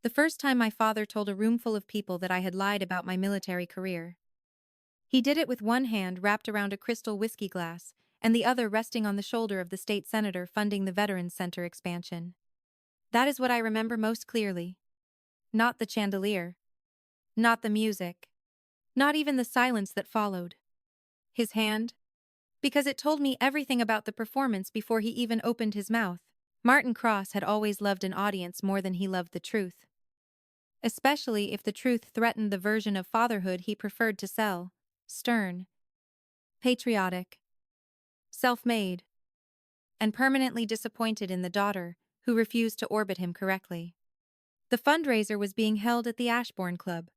The first time my father told a room full of people that I had lied about my military career. He did it with one hand wrapped around a crystal whiskey glass, and the other resting on the shoulder of the state senator funding the Veterans Center expansion. That is what I remember most clearly. Not the chandelier. Not the music. Not even the silence that followed. His hand? Because it told me everything about the performance before he even opened his mouth. Martin Cross had always loved an audience more than he loved the truth. Especially if the truth threatened the version of fatherhood he preferred to sell. Stern. Patriotic. Self-made. And permanently disappointed in the daughter, who refused to orbit him correctly. The fundraiser was being held at the Ashbourne Club.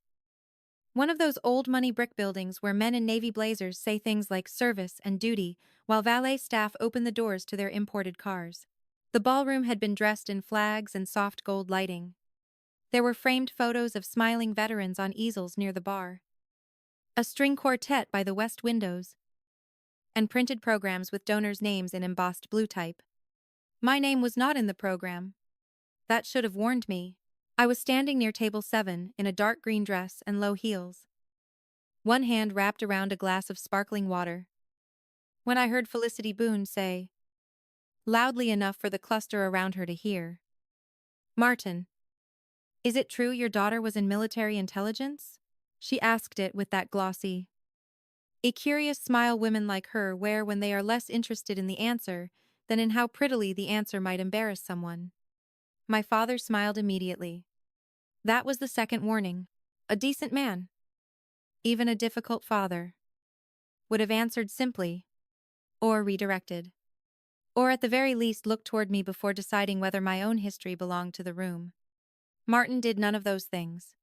One of those old money brick buildings where men in navy blazers say things like service and duty while valet staff open the doors to their imported cars. The ballroom had been dressed in flags and soft gold lighting. There were framed photos of smiling veterans on easels near the bar. A string quartet by the west windows. And printed programs with donors' names in embossed blue type. My name was not in the program. That should have warned me. I was standing near table 7 in a dark green dress and low heels. One hand wrapped around a glass of sparkling water. When I heard Felicity Boone say, loudly enough for the cluster around her to hear, "Martin, is it true your daughter was in military intelligence?" She asked it with that glossy, a curious smile women like her wear when they are less interested in the answer than in how prettily the answer might embarrass someone. My father smiled immediately. That was the second warning. A decent man, even a difficult father, would have answered simply, or redirected. Or at the very least looked toward me before deciding whether my own history belonged to the room. Martin did none of those things.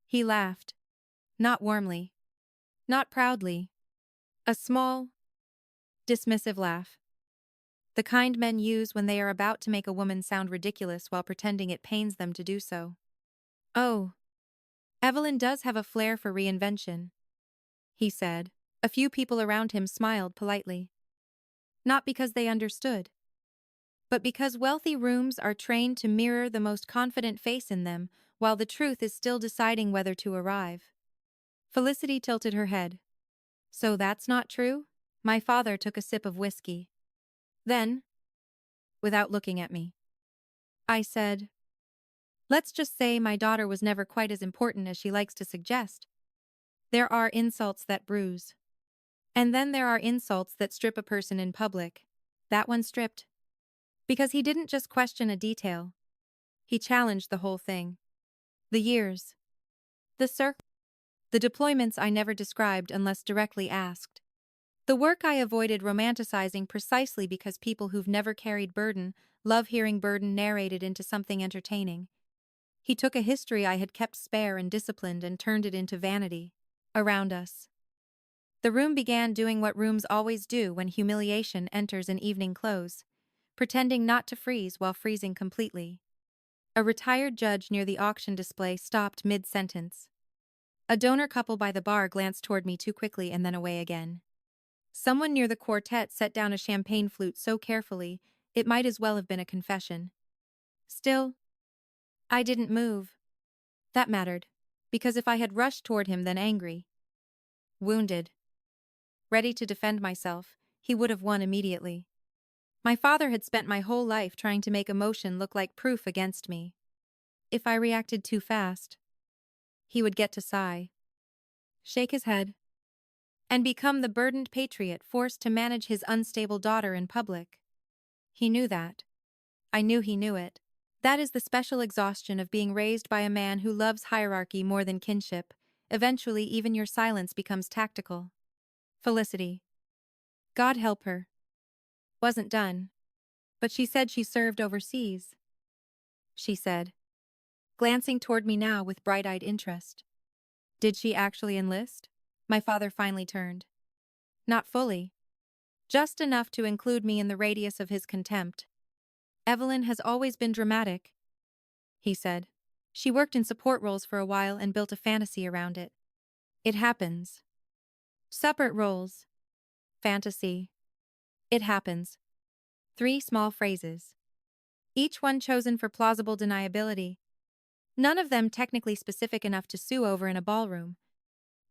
He laughed. Not warmly. Not proudly. A small, dismissive laugh. The kind men use when they are about to make a woman sound ridiculous while pretending it pains them to do so. "Oh, Evelyn does have a flair for reinvention," he said. A few people around him smiled politely. Not because they understood, but because wealthy rooms are trained to mirror the most confident face in them while the truth is still deciding whether to arrive. Felicity tilted her head. "So that's not true?" My father took a sip of whiskey. Then, without looking at me, I said, "Let's just say my daughter was never quite as important as she likes to suggest. There are insults that bruise. And then there are insults that strip a person in public. That one stripped. Because he didn't just question a detail. He challenged the whole thing. The years. The the deployments I never described unless directly asked. The work I avoided romanticizing precisely because people who've never carried burden love hearing burden narrated into something entertaining. He took a history I had kept spare and disciplined and turned it into vanity. Around us. The room began doing what rooms always do when humiliation enters in evening clothes, pretending not to freeze while freezing completely. A retired judge near the auction display stopped mid-sentence. A donor couple by the bar glanced toward me too quickly and then away again. Someone near the quartet set down a champagne flute so carefully, it might as well have been a confession. Still, I didn't move. That mattered, because if I had rushed toward him then angry, wounded, ready to defend myself, he would have won immediately. My father had spent my whole life trying to make emotion look like proof against me. If I reacted too fast, he would get to sigh, shake his head, and become the burdened patriot forced to manage his unstable daughter in public. He knew that. I knew he knew it. That is the special exhaustion of being raised by a man who loves hierarchy more than kinship. Eventually, even your silence becomes tactical. Felicity, God help her, wasn't done. But she said she served overseas. She said, glancing toward me now with bright-eyed interest. Did she actually enlist? My father finally turned. Not fully. Just enough to include me in the radius of his contempt. Evelyn has always been dramatic, he said. She worked in support roles for a while and built a fantasy around it. It happens. Support roles. Fantasy. It happens. 3 small phrases. Each one chosen for plausible deniability. None of them technically specific enough to sue over in a ballroom.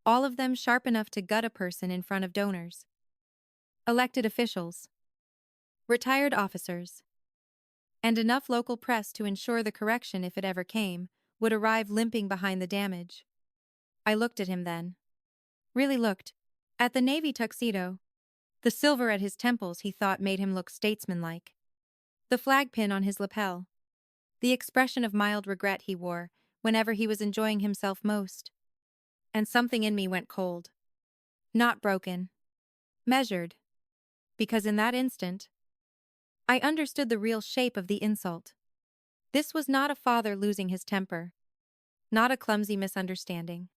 All of them sharp enough to gut a person in front of donors, elected officials, retired officers, and enough local press to ensure the correction, if it ever came, would arrive limping behind the damage. I looked at him then. Really looked. At the navy tuxedo. The silver at his temples he thought made him look statesmanlike. The flag pin on his lapel. The expression of mild regret he wore whenever he was enjoying himself most. And something in me went cold. Not broken. Measured. Because in that instant, I understood the real shape of the insult. This was not a father losing his temper. Not a clumsy misunderstanding.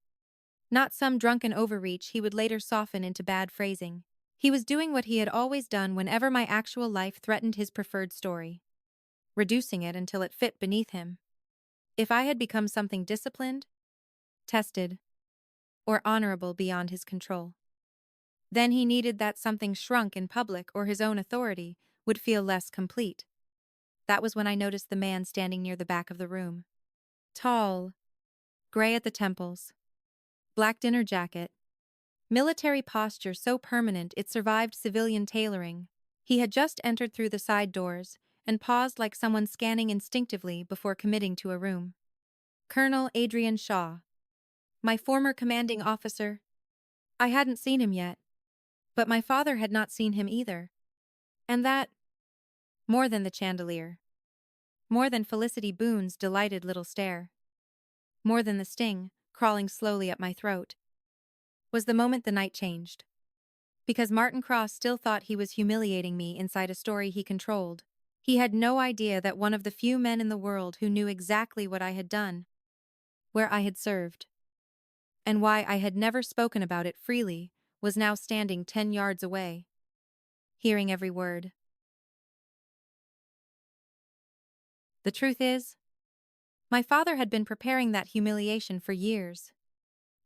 Not some drunken overreach he would later soften into bad phrasing. He was doing what he had always done whenever my actual life threatened his preferred story. Reducing it until it fit beneath him. If I had become something disciplined, tested, or honorable beyond his control, then he needed that something shrunk in public, or his own authority would feel less complete. That was when I noticed the man standing near the back of the room. Tall, gray at the temples, black dinner jacket, military posture so permanent it survived civilian tailoring. He had just entered through the side doors and paused like someone scanning instinctively before committing to a room. Colonel Adrian Shaw. My former commanding officer. I hadn't seen him yet, but my father had not seen him either. And that, more than the chandelier, more than Felicity Boone's delighted little stare, more than the sting crawling slowly up my throat, was the moment the night changed. Because Martin Cross still thought he was humiliating me inside a story he controlled. He had no idea that one of the few men in the world who knew exactly what I had done, where I had served, and why I had never spoken about it freely, was now standing 10 yards away, hearing every word. The truth is, my father had been preparing that humiliation for years.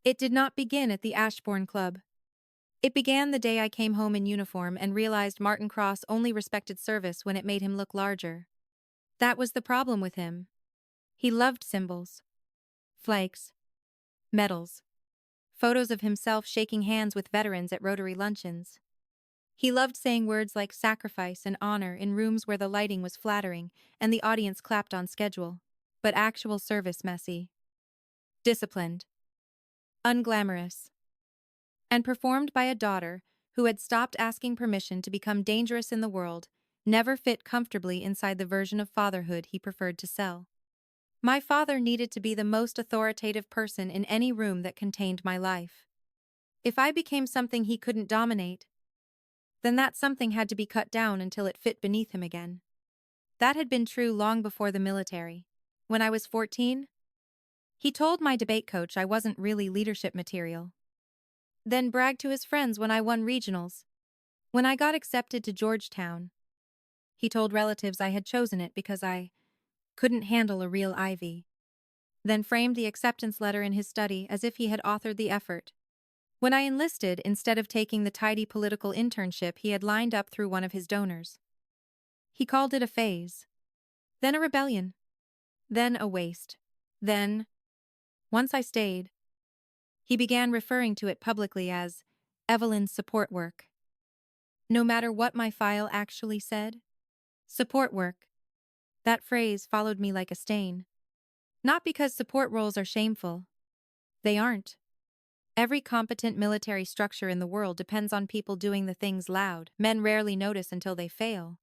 It did not begin at the Ashbourne Club. It began the day I came home in uniform and realized Martin Cross only respected service when it made him look larger. That was the problem with him. He loved symbols, flags, medals, photos of himself shaking hands with veterans at Rotary luncheons. He loved saying words like sacrifice and honor in rooms where the lighting was flattering and the audience clapped on schedule. But actual service messy, disciplined, unglamorous, and performed by a daughter who had stopped asking permission to become dangerous in the world, never fit comfortably inside the version of fatherhood he preferred to sell. My father needed to be the most authoritative person in any room that contained my life. If I became something he couldn't dominate, then that something had to be cut down until it fit beneath him again. That had been true long before the military. When I was 14, he told my debate coach I wasn't really leadership material. Then bragged to his friends when I won regionals. When I got accepted to Georgetown, he told relatives I had chosen it because I couldn't handle a real Ivy. Then framed the acceptance letter in his study as if he had authored the effort. When I enlisted, instead of taking the tidy political internship he had lined up through one of his donors, he called it a phase. Then a rebellion. Then a waste. Then, once I stayed, he began referring to it publicly as Evelyn's support work. No matter what my file actually said, support work. That phrase followed me like a stain. Not because support roles are shameful. They aren't. Every competent military structure in the world depends on people doing the things loud men rarely notice until they fail.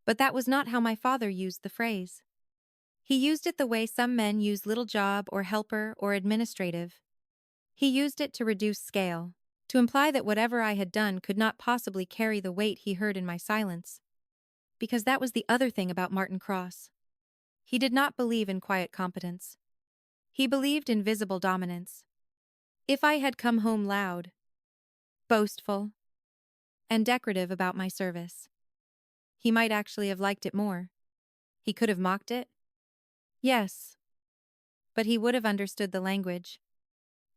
But that was not how my father used the phrase. He used it the way some men use little job or helper or administrative. He used it to reduce scale, to imply that whatever I had done could not possibly carry the weight he heard in my silence. Because that was the other thing about Martin Cross. He did not believe in quiet competence. He believed in visible dominance. If I had come home loud, boastful, and decorative about my service, he might actually have liked it more. He could have mocked it. Yes. But he would have understood the language.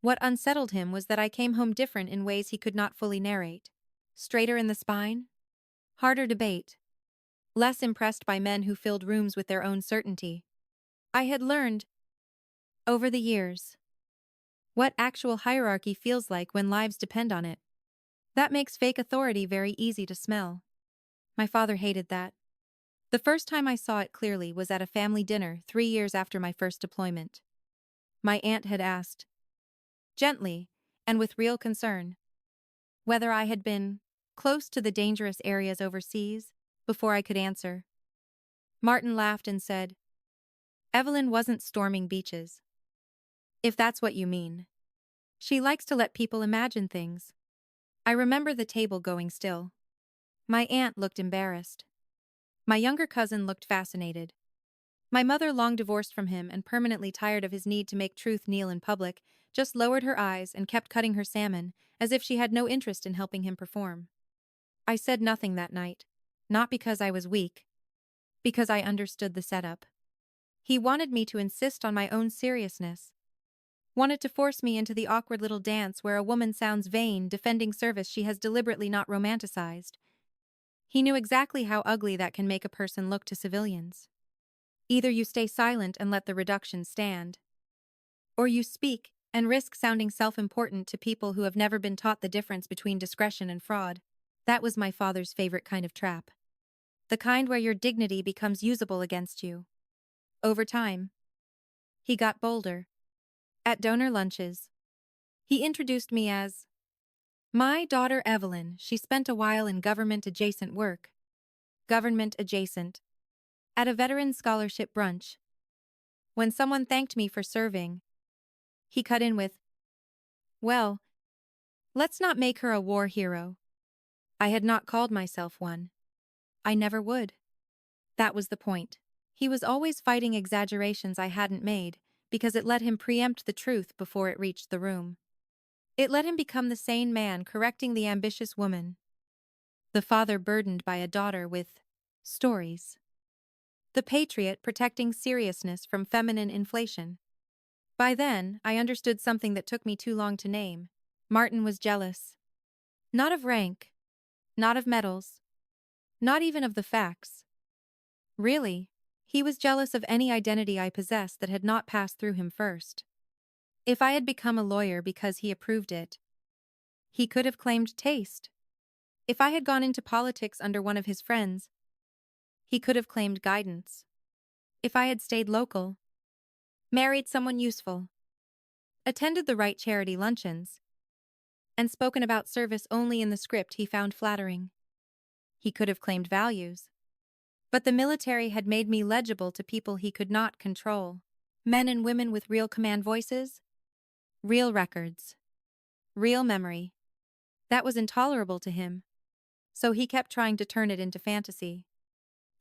What unsettled him was that I came home different in ways he could not fully narrate. Straighter in the spine, harder debate, less impressed by men who filled rooms with their own certainty. I had learned Over the years. What actual hierarchy feels like when lives depend on it. That makes fake authority very easy to smell. My father hated that. The first time I saw it clearly was at a family dinner 3 years after my first deployment. My aunt had asked, gently, and with real concern, whether I had been close to the dangerous areas overseas. Before I could answer, Martin laughed and said, Evelyn wasn't storming beaches. If that's what you mean. She likes to let people imagine things. I remember the table going still. My aunt looked embarrassed. My younger cousin looked fascinated. My mother, long divorced from him and permanently tired of his need to make truth kneel in public, just lowered her eyes and kept cutting her salmon, as if she had no interest in helping him perform. I said nothing that night. Not because I was weak. Because I understood the setup. He wanted me to insist on my own seriousness. Wanted to force me into the awkward little dance where a woman sounds vain defending service she has deliberately not romanticized. He knew exactly how ugly that can make a person look to civilians. Either you stay silent and let the reduction stand, or you speak and risk sounding self-important to people who have never been taught the difference between discretion and fraud. That was my father's favorite kind of trap. The kind where your dignity becomes usable against you. Over time, he got bolder. At donor lunches, he introduced me as my daughter Evelyn. She spent a while in government-adjacent work. Government-adjacent. At a veteran scholarship brunch. When someone thanked me for serving, he cut in with, well, let's not make her a war hero. I had not called myself one. I never would. That was the point. He was always fighting exaggerations I hadn't made, because it let him preempt the truth before it reached the room. It let him become the sane man correcting the ambitious woman. The father burdened by a daughter with stories. The patriot protecting seriousness from feminine inflation. By then, I understood something that took me too long to name. Martin was jealous. Not of rank. Not of medals. Not even of the facts. Really, he was jealous of any identity I possessed that had not passed through him first. If I had become a lawyer because he approved it, he could have claimed taste. If I had gone into politics under one of his friends, he could have claimed guidance. If I had stayed local, married someone useful, attended the right charity luncheons, and spoken about service only in the script he found flattering, he could have claimed values. But the military had made me legible to people he could not control. Men and women with real command voices, real records, real memory. That was intolerable to him. So he kept trying to turn it into fantasy.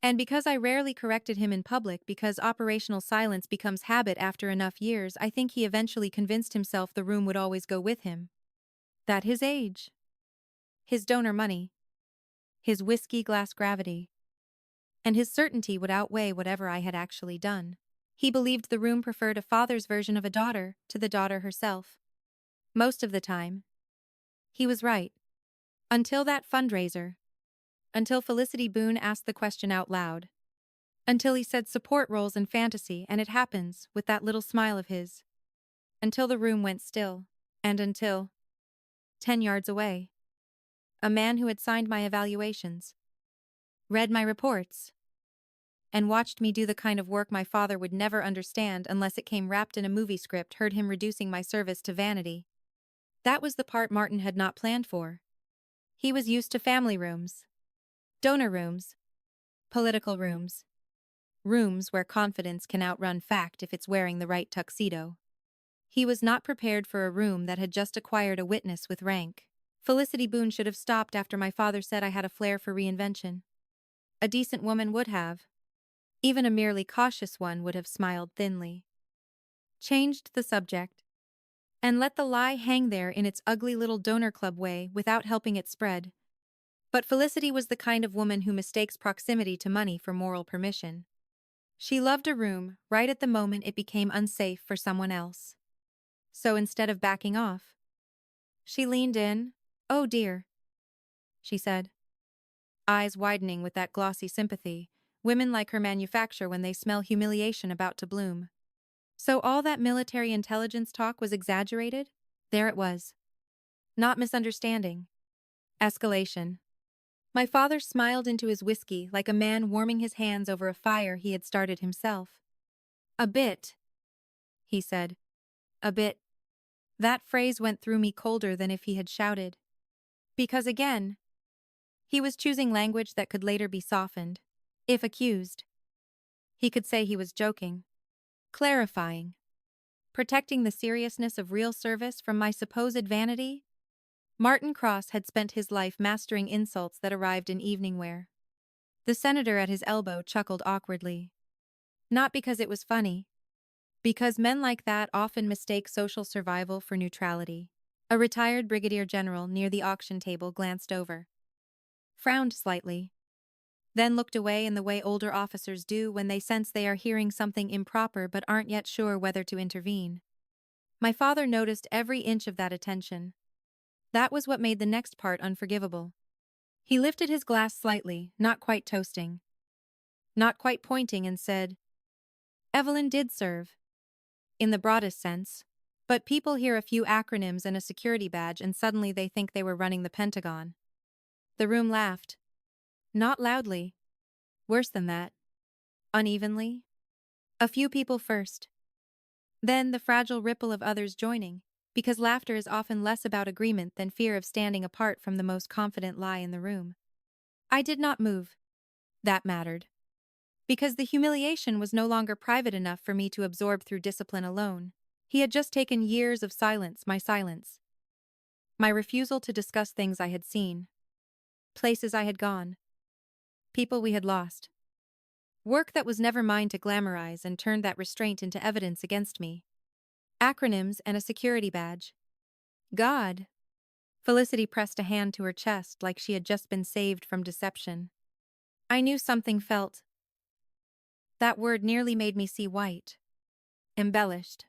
And because I rarely corrected him in public because operational silence becomes habit after enough years, I think he eventually convinced himself the room would always go with him. That his age, his donor money, his whiskey glass gravity, and his certainty would outweigh whatever I had actually done. He believed the room preferred a father's version of a daughter to the daughter herself. Most of the time, he was right. Until that fundraiser. Until Felicity Boone asked the question out loud. Until he said support roles in fantasy and it happens with that little smile of his. Until the room went still. And until 10 yards away, a man who had signed my evaluations, read my reports, and watched me do the kind of work my father would never understand unless it came wrapped in a movie script, heard him reducing my service to vanity. That was the part Martin had not planned for. He was used to family rooms, donor rooms, political rooms. Rooms where confidence can outrun fact if it's wearing the right tuxedo. He was not prepared for a room that had just acquired a witness with rank. Felicity Boone should have stopped after my father said I had a flair for reinvention. A decent woman would have. Even a merely cautious one would have smiled thinly. Changed the subject. And let the lie hang there in its ugly little donor club way without helping it spread. But Felicity was the kind of woman who mistakes proximity to money for moral permission. She loved a room right at the moment it became unsafe for someone else. So instead of backing off, she leaned in. Oh dear, she said, eyes widening with that glossy sympathy women like her manufacture when they smell humiliation about to bloom. So all that military intelligence talk was exaggerated? There it was. Not misunderstanding. Escalation. My father smiled into his whiskey like a man warming his hands over a fire he had started himself. A bit, he said. A bit. That phrase went through me colder than if he had shouted. Because again, he was choosing language that could later be softened. If accused, he could say he was joking. Clarifying. Protecting the seriousness of real service from my supposed vanity. Martin Cross had spent his life mastering insults that arrived in evening wear. The senator at his elbow chuckled awkwardly. Not because it was funny. Because men like that often mistake social survival for neutrality. A retired brigadier general near the auction table glanced over. Frowned slightly. Then looked away in the way older officers do when they sense they are hearing something improper but aren't yet sure whether to intervene. My father noticed every inch of that attention. That was what made the next part unforgivable. He lifted his glass slightly, not quite toasting. Not quite pointing, and said, Evelyn did serve. In the broadest sense. But people hear a few acronyms and a security badge and suddenly they think they were running the Pentagon. The room laughed. Not loudly. Worse than that. Unevenly. A few people first. Then the fragile ripple of others joining, because laughter is often less about agreement than fear of standing apart from the most confident lie in the room. I did not move. That mattered. Because the humiliation was no longer private enough for me to absorb through discipline alone. He had just taken years of silence, my refusal to discuss things I had seen, places I had gone, people we had lost. Work that was never mine to glamorize and turned that restraint into evidence against me. Acronyms and a security badge. God. Felicity pressed a hand to her chest like she had just been saved from deception. I knew something felt. That word nearly made me see white. Embellished.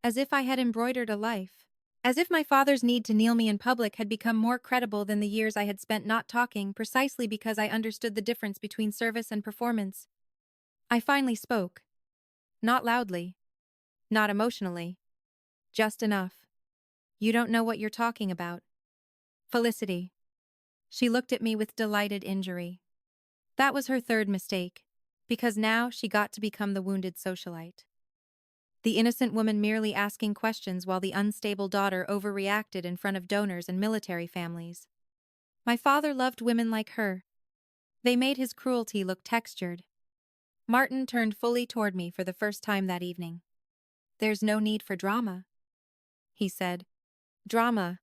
As if I had embroidered a life. As if my father's need to kneel me in public had become more credible than the years I had spent not talking precisely because I understood the difference between service and performance. I finally spoke. Not loudly. Not emotionally. Just enough. You don't know what you're talking about. Felicity. She looked at me with delighted injury. That was her third mistake, because now she got to become the wounded socialite. The innocent woman merely asking questions while the unstable daughter overreacted in front of donors and military families. My father loved women like her. They made his cruelty look textured. Martin turned fully toward me for the first time that evening. There's no need for drama, he said. Drama.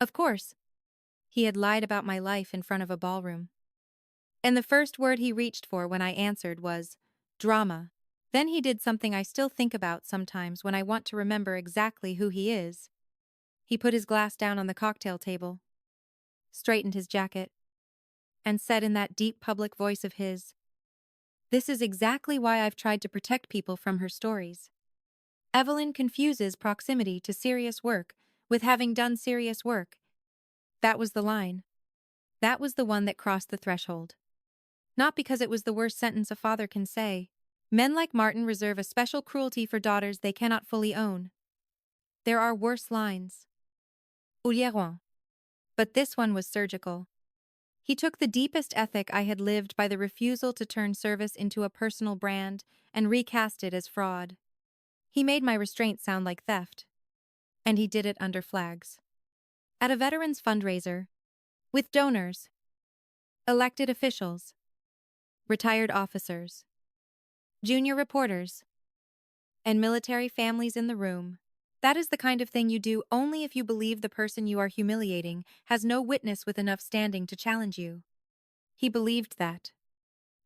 Of course. He had lied about my life in front of a ballroom. And the first word he reached for when I answered was, drama. Then he did something I still think about sometimes when I want to remember exactly who he is. He put his glass down on the cocktail table, straightened his jacket, and said in that deep public voice of his, This is exactly why I've tried to protect people from her stories. Evelyn confuses proximity to serious work with having done serious work. That was the line. That was the one that crossed the threshold. Not because it was the worst sentence a father can say. Men like Martin reserve a special cruelty for daughters they cannot fully own. There are worse lines. Ouillieron. But this one was surgical. He took the deepest ethic I had lived by the refusal to turn service into a personal brand and recast it as fraud. He made my restraint sound like theft. And he did it under flags. At a veterans fundraiser. With donors. Elected officials. Retired officers. Junior reporters. And military families in the room. That is the kind of thing you do only if you believe the person you are humiliating has no witness with enough standing to challenge you. He believed that.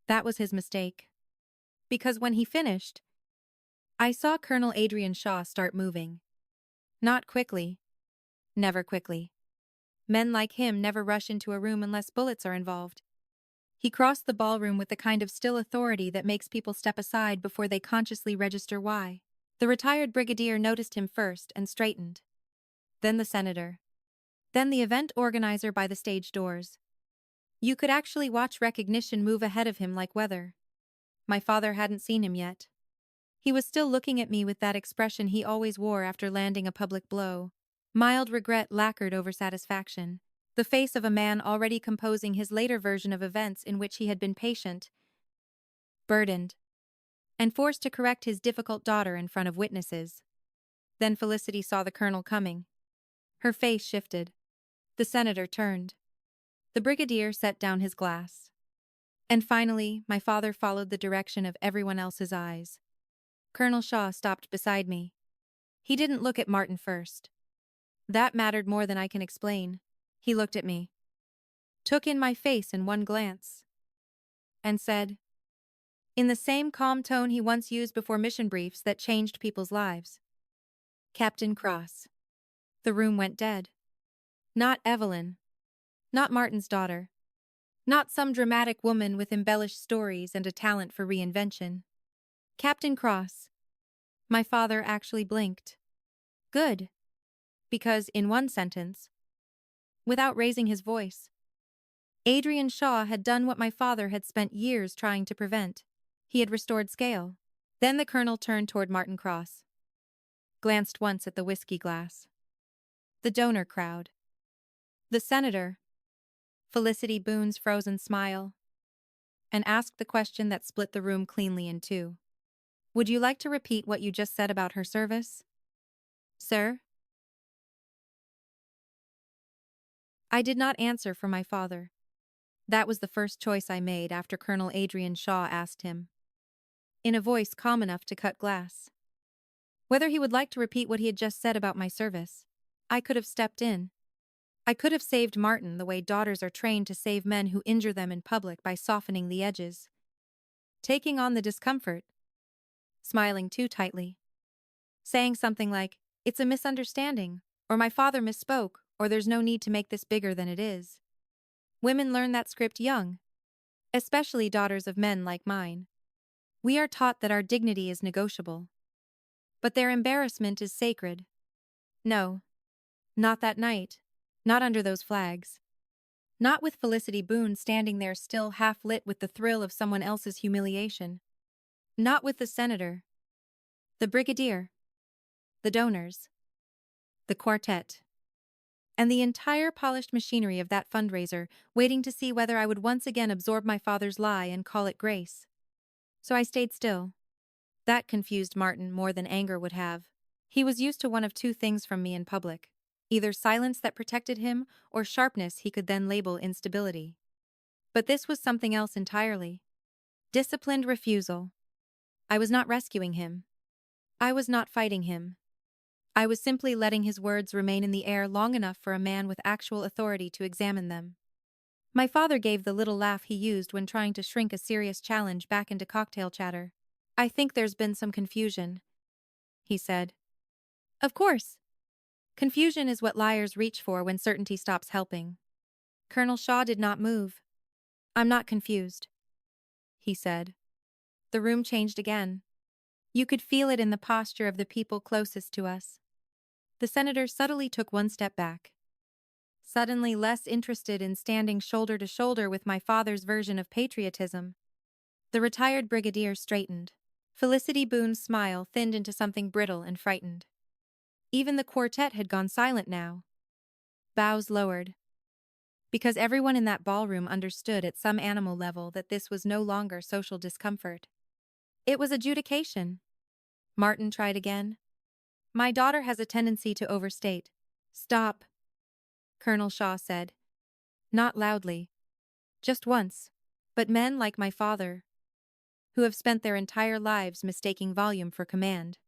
That was his mistake. Because when he finished, I saw Colonel Adrian Shaw start moving. Not quickly. Never quickly. Men like him never rush into a room unless bullets are involved. He crossed the ballroom with the kind of still authority that makes people step aside before they consciously register why. The retired brigadier noticed him first and straightened. Then the senator. Then the event organizer by the stage doors. You could actually watch recognition move ahead of him like weather. My father hadn't seen him yet. He was still looking at me with that expression he always wore after landing a public blow. Mild regret lacquered over satisfaction, the face of a man already composing his later version of events in which he had been patient, burdened, and forced to correct his difficult daughter in front of witnesses. Then Felicity saw the colonel coming. Her face shifted. The senator turned. The brigadier set down his glass. And finally, my father followed the direction of everyone else's eyes. Colonel Shaw stopped beside me. He didn't look at Martin first. That mattered more than I can explain. He looked at me, took in my face in one glance, and said, in the same calm tone he once used before mission briefs that changed people's lives, "Captain Cross." The room went dead. Not Evelyn. Not Martin's daughter. Not some dramatic woman with embellished stories and a talent for reinvention. Captain Cross. My father actually blinked. Good. Because, in one sentence, without raising his voice, Adrian Shaw had done what my father had spent years trying to prevent. He had restored scale. Then the colonel turned toward Martin Cross, glanced once at the whiskey glass, the donor crowd, the senator, Felicity Boone's frozen smile, and asked the question that split the room cleanly in two. Would you like to repeat what you just said about her service, sir? I did not answer for my father. That was the first choice I made after Colonel Adrian Shaw asked him, in a voice calm enough to cut glass, whether he would like to repeat what he had just said about my service. I could have stepped in. I could have saved Martin the way daughters are trained to save men who injure them in public by softening the edges, taking on the discomfort, smiling too tightly, saying something like, "It's a misunderstanding," or "My father misspoke," or "There's no need to make this bigger than it is." Women learn that script young, especially daughters of men like mine. We are taught that our dignity is negotiable, but their embarrassment is sacred. No, not that night, not under those flags. Not with Felicity Boone standing there still half-lit with the thrill of someone else's humiliation. Not with the senator, the brigadier, the donors, the quartet, and the entire polished machinery of that fundraiser waiting to see whether I would once again absorb my father's lie and call it grace. So I stayed still. That confused Martin more than anger would have. He was used to one of two things from me in public, either silence that protected him or sharpness he could then label instability. But this was something else entirely. Disciplined refusal. I was not rescuing him. I was not fighting him. I was simply letting his words remain in the air long enough for a man with actual authority to examine them. My father gave the little laugh he used when trying to shrink a serious challenge back into cocktail chatter. "I think there's been some confusion," he said. "Of course. Confusion is what liars reach for when certainty stops helping." Colonel Shaw did not move. "I'm not confused," he said. The room changed again. You could feel it in the posture of the people closest to us. The senator subtly took one step back, suddenly less interested in standing shoulder to shoulder with my father's version of patriotism. The retired brigadier straightened. Felicity Boone's smile thinned into something brittle and frightened. Even the quartet had gone silent now. Bows lowered. Because everyone in that ballroom understood at some animal level that this was no longer social discomfort. It was adjudication. Martin tried again. "My daughter has a tendency to overstate." "Stop," Colonel Shaw said. Not loudly. Just once. But men like my father, who have spent their entire lives mistaking volume for command,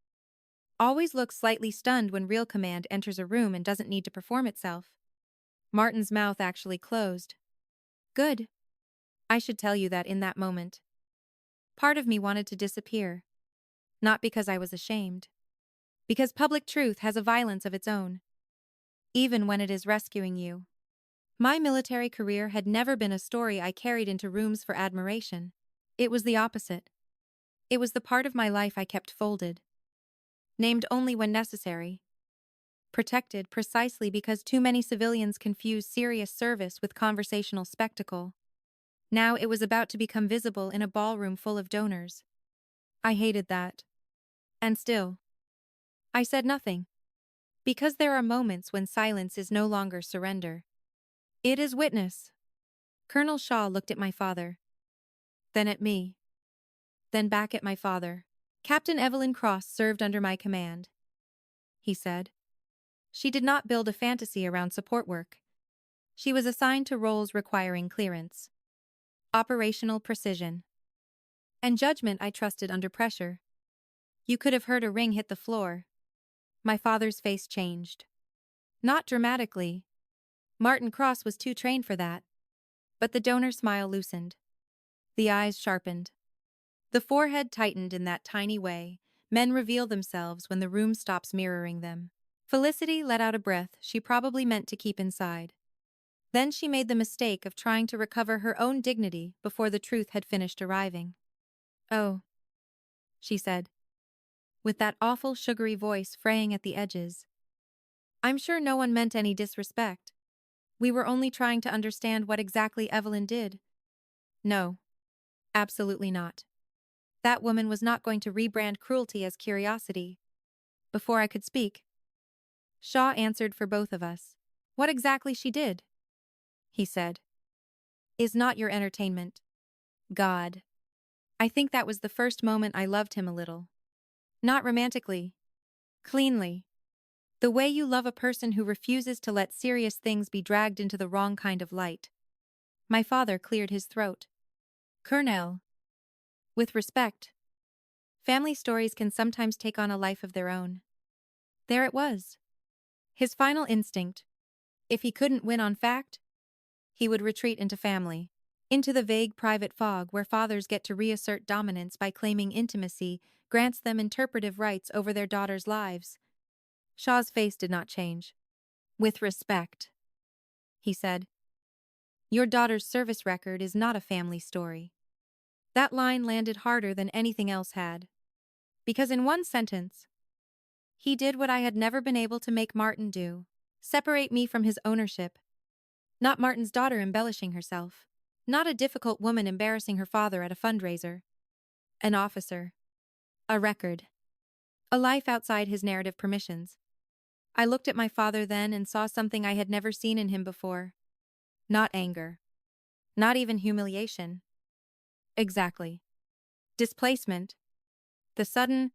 always look slightly stunned when real command enters a room and doesn't need to perform itself. Martin's mouth actually closed. Good. I should tell you that in that moment, part of me wanted to disappear. Not because I was ashamed. Because public truth has a violence of its own, even when it is rescuing you. My military career had never been a story I carried into rooms for admiration. It was the opposite. It was the part of my life I kept folded, named only when necessary, protected precisely because too many civilians confuse serious service with conversational spectacle. Now it was about to become visible in a ballroom full of donors. I hated that. And still, I said nothing. Because there are moments when silence is no longer surrender. It is witness. Colonel Shaw looked at my father, then at me, then back at my father. Captain Evelyn Cross served under my command, he said. She did not build a fantasy around support work. She was assigned to roles requiring clearance, operational precision, and judgment I trusted under pressure. You could have heard a ring hit the floor. My father's face changed. Not dramatically. Martin Cross was too trained for that. But the donor smile loosened. The eyes sharpened. The forehead tightened in that tiny way. Men reveal themselves when the room stops mirroring them. Felicity let out a breath she probably meant to keep inside. Then she made the mistake of trying to recover her own dignity before the truth had finished arriving. "Oh," she said, with that awful sugary voice fraying at the edges. "I'm sure no one meant any disrespect. We were only trying to understand what exactly Evelyn did." No, absolutely not. That woman was not going to rebrand cruelty as curiosity. Before I could speak, Shaw answered for both of us. "What exactly she did," he said, "is not your entertainment." God. I think that was the first moment I loved him a little. Not romantically. Cleanly. The way you love a person who refuses to let serious things be dragged into the wrong kind of light. My father cleared his throat. "Colonel. With respect. Family stories can sometimes take on a life of their own." There it was. His final instinct. If he couldn't win on fact, he would retreat into family. Into the vague private fog where fathers get to reassert dominance by claiming intimacy grants them interpretive rights over their daughters' lives. Shaw's face did not change. "With respect," he said. "Your daughter's service record is not a family story." That line landed harder than anything else had. Because in one sentence, he did what I had never been able to make Martin do. Separate me from his ownership. Not Martin's daughter embellishing herself. Not a difficult woman embarrassing her father at a fundraiser. An officer. A record. A life outside his narrative permissions. I looked at my father then and saw something I had never seen in him before. Not anger. Not even humiliation. Exactly. Displacement. The sudden,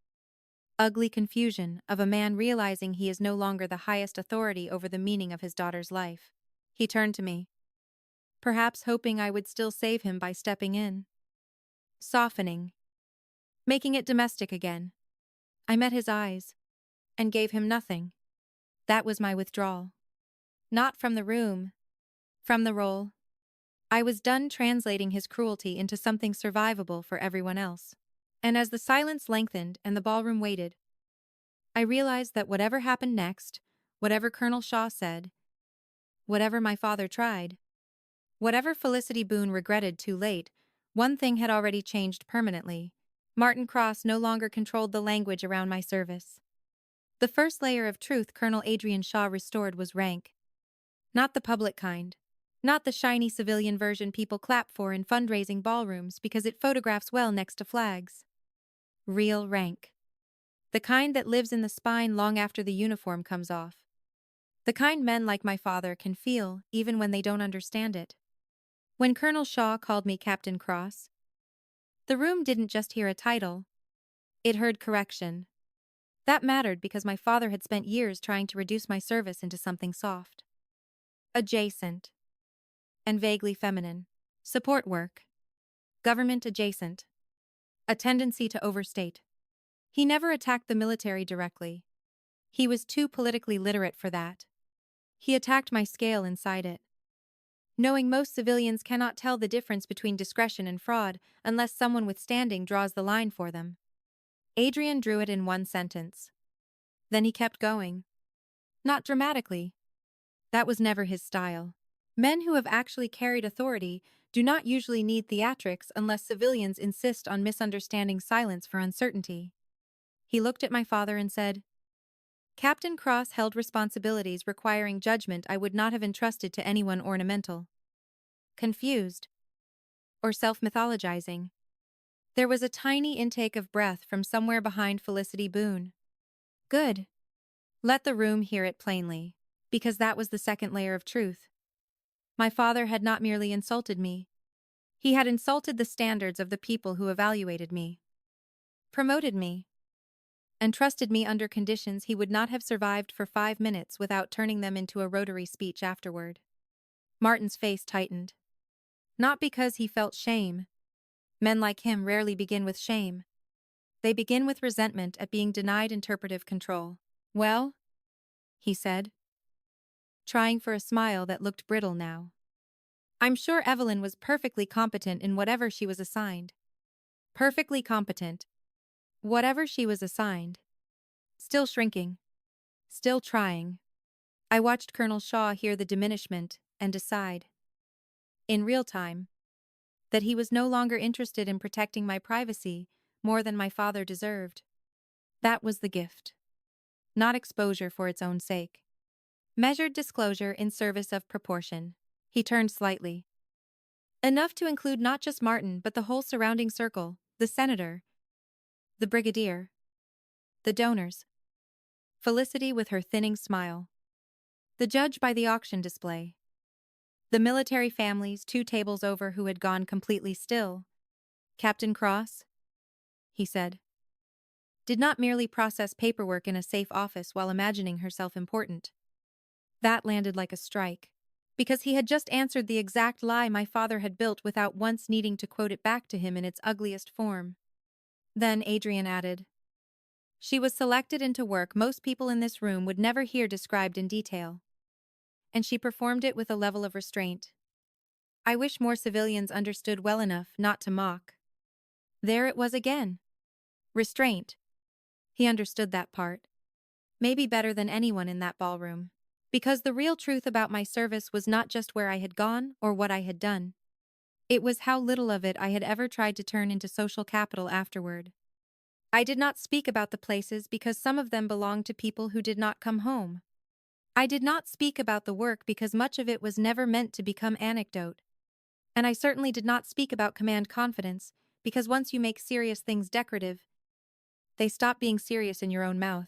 ugly confusion of a man realizing he is no longer the highest authority over the meaning of his daughter's life. He turned to me, perhaps hoping I would still save him by stepping in. Softening. Making it domestic again. I met his eyes, and gave him nothing. That was my withdrawal. Not from the room. From the role. I was done translating his cruelty into something survivable for everyone else. And as the silence lengthened and the ballroom waited, I realized that whatever happened next, whatever Colonel Shaw said, whatever my father tried, whatever Felicity Boone regretted too late, one thing had already changed permanently. Martin Cross no longer controlled the language around my service. The first layer of truth Colonel Adrian Shaw restored was rank. Not the public kind. Not the shiny civilian version people clap for in fundraising ballrooms because it photographs well next to flags. Real rank. The kind that lives in the spine long after the uniform comes off. The kind men like my father can feel even when they don't understand it. When Colonel Shaw called me Captain Cross, the room didn't just hear a title. It heard correction. That mattered because my father had spent years trying to reduce my service into something soft, adjacent, and vaguely feminine. Support work. Government adjacent. A tendency to overstate. He never attacked the military directly. He was too politically literate for that. He attacked my scale inside it. Knowing most civilians cannot tell the difference between discretion and fraud unless someone with standing draws the line for them. Adrian drew it in one sentence. Then he kept going. Not dramatically. That was never his style. Men who have actually carried authority do not usually need theatrics unless civilians insist on misunderstanding silence for uncertainty. He looked at my father and said, "Captain Cross held responsibilities requiring judgment I would not have entrusted to anyone ornamental, confused, or self-mythologizing. There was a tiny intake of breath from somewhere behind Felicity Boone. Good. Let the room hear it plainly. Because that was the second layer of truth. My father had not merely insulted me. He had insulted the standards of the people who evaluated me, promoted me, and trusted me under conditions he would not have survived for 5 minutes without turning them into a rotary speech afterward. Martin's face tightened. Not because he felt shame. Men like him rarely begin with shame. They begin with resentment at being denied interpretive control. Well, he said, trying for a smile that looked brittle now. I'm sure Evelyn was perfectly competent in whatever she was assigned. Perfectly competent. Whatever she was assigned. Still shrinking. Still trying. I watched Colonel Shaw hear the diminishment and decide, in real time, that he was no longer interested in protecting my privacy more than my father deserved. That was the gift. Not exposure for its own sake. Measured disclosure in service of proportion. He turned slightly. Enough to include not just Martin but the whole surrounding circle, the senator, the brigadier, the donors. Felicity with her thinning smile. The judge by the auction display. The military families 2 tables over who had gone completely still. Captain Cross, he said, did not merely process paperwork in a safe office while imagining herself important. That landed like a strike. Because he had just answered the exact lie my father had built without once needing to quote it back to him in its ugliest form. Then Adrian added, she was selected into work most people in this room would never hear described in detail. And she performed it with a level of restraint. I wish more civilians understood well enough not to mock. There it was again. Restraint. He understood that part. Maybe better than anyone in that ballroom. Because the real truth about my service was not just where I had gone or what I had done. It was how little of it I had ever tried to turn into social capital afterward. I did not speak about the places because some of them belonged to people who did not come home. I did not speak about the work because much of it was never meant to become anecdote. And I certainly did not speak about command confidence, because once you make serious things decorative, they stop being serious in your own mouth.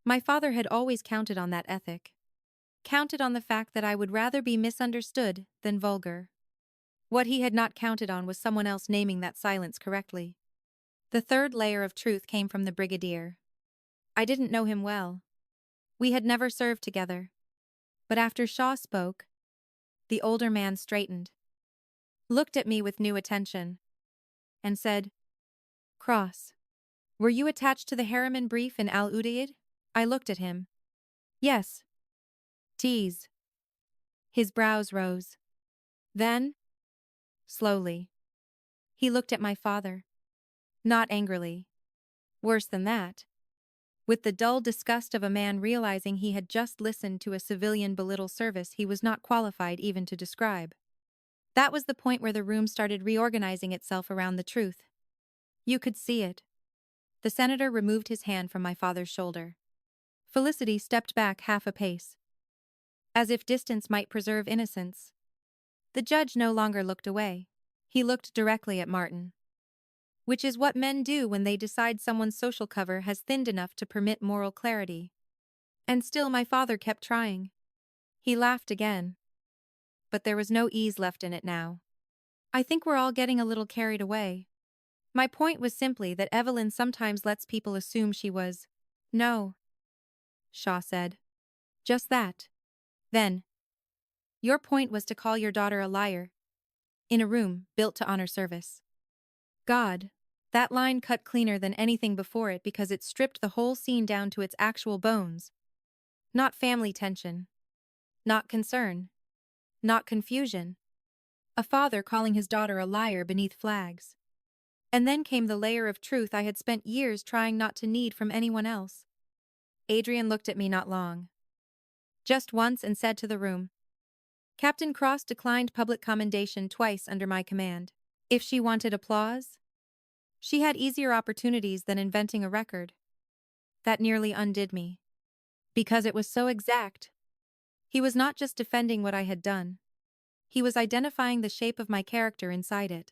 My father had always counted on that ethic. Counted on the fact that I would rather be misunderstood than vulgar. What he had not counted on was someone else naming that silence correctly. The third layer of truth came from the brigadier. I didn't know him well. We had never served together. But after Shaw spoke, the older man straightened, looked at me with new attention, and said, Cross, were you attached to the Harriman brief in Al Udaid? I looked at him. Yes. Tease. His brows rose. Then, slowly, he looked at my father. Not angrily. Worse than that. With the dull disgust of a man realizing he had just listened to a civilian belittle service he was not qualified even to describe. That was the point where the room started reorganizing itself around the truth. You could see it. The senator removed his hand from my father's shoulder. Felicity stepped back half a pace. As if distance might preserve innocence. The judge no longer looked away. He looked directly at Martin. Which is what men do when they decide someone's social cover has thinned enough to permit moral clarity. And still my father kept trying. He laughed again. But there was no ease left in it now. I think we're all getting a little carried away. My point was simply that Evelyn sometimes lets people assume she was. No, Shaw said. Just that. Then, your point was to call your daughter a liar. In a room built to honor service. God, that line cut cleaner than anything before it because it stripped the whole scene down to its actual bones. Not family tension. Not concern. Not confusion. A father calling his daughter a liar beneath flags. And then came the layer of truth I had spent years trying not to need from anyone else. Adrian looked at me not long. Just once and said to the room, Captain Cross declined public commendation twice under my command. If she wanted applause, she had easier opportunities than inventing a record. That nearly undid me. Because it was so exact. He was not just defending what I had done. He was identifying the shape of my character inside it.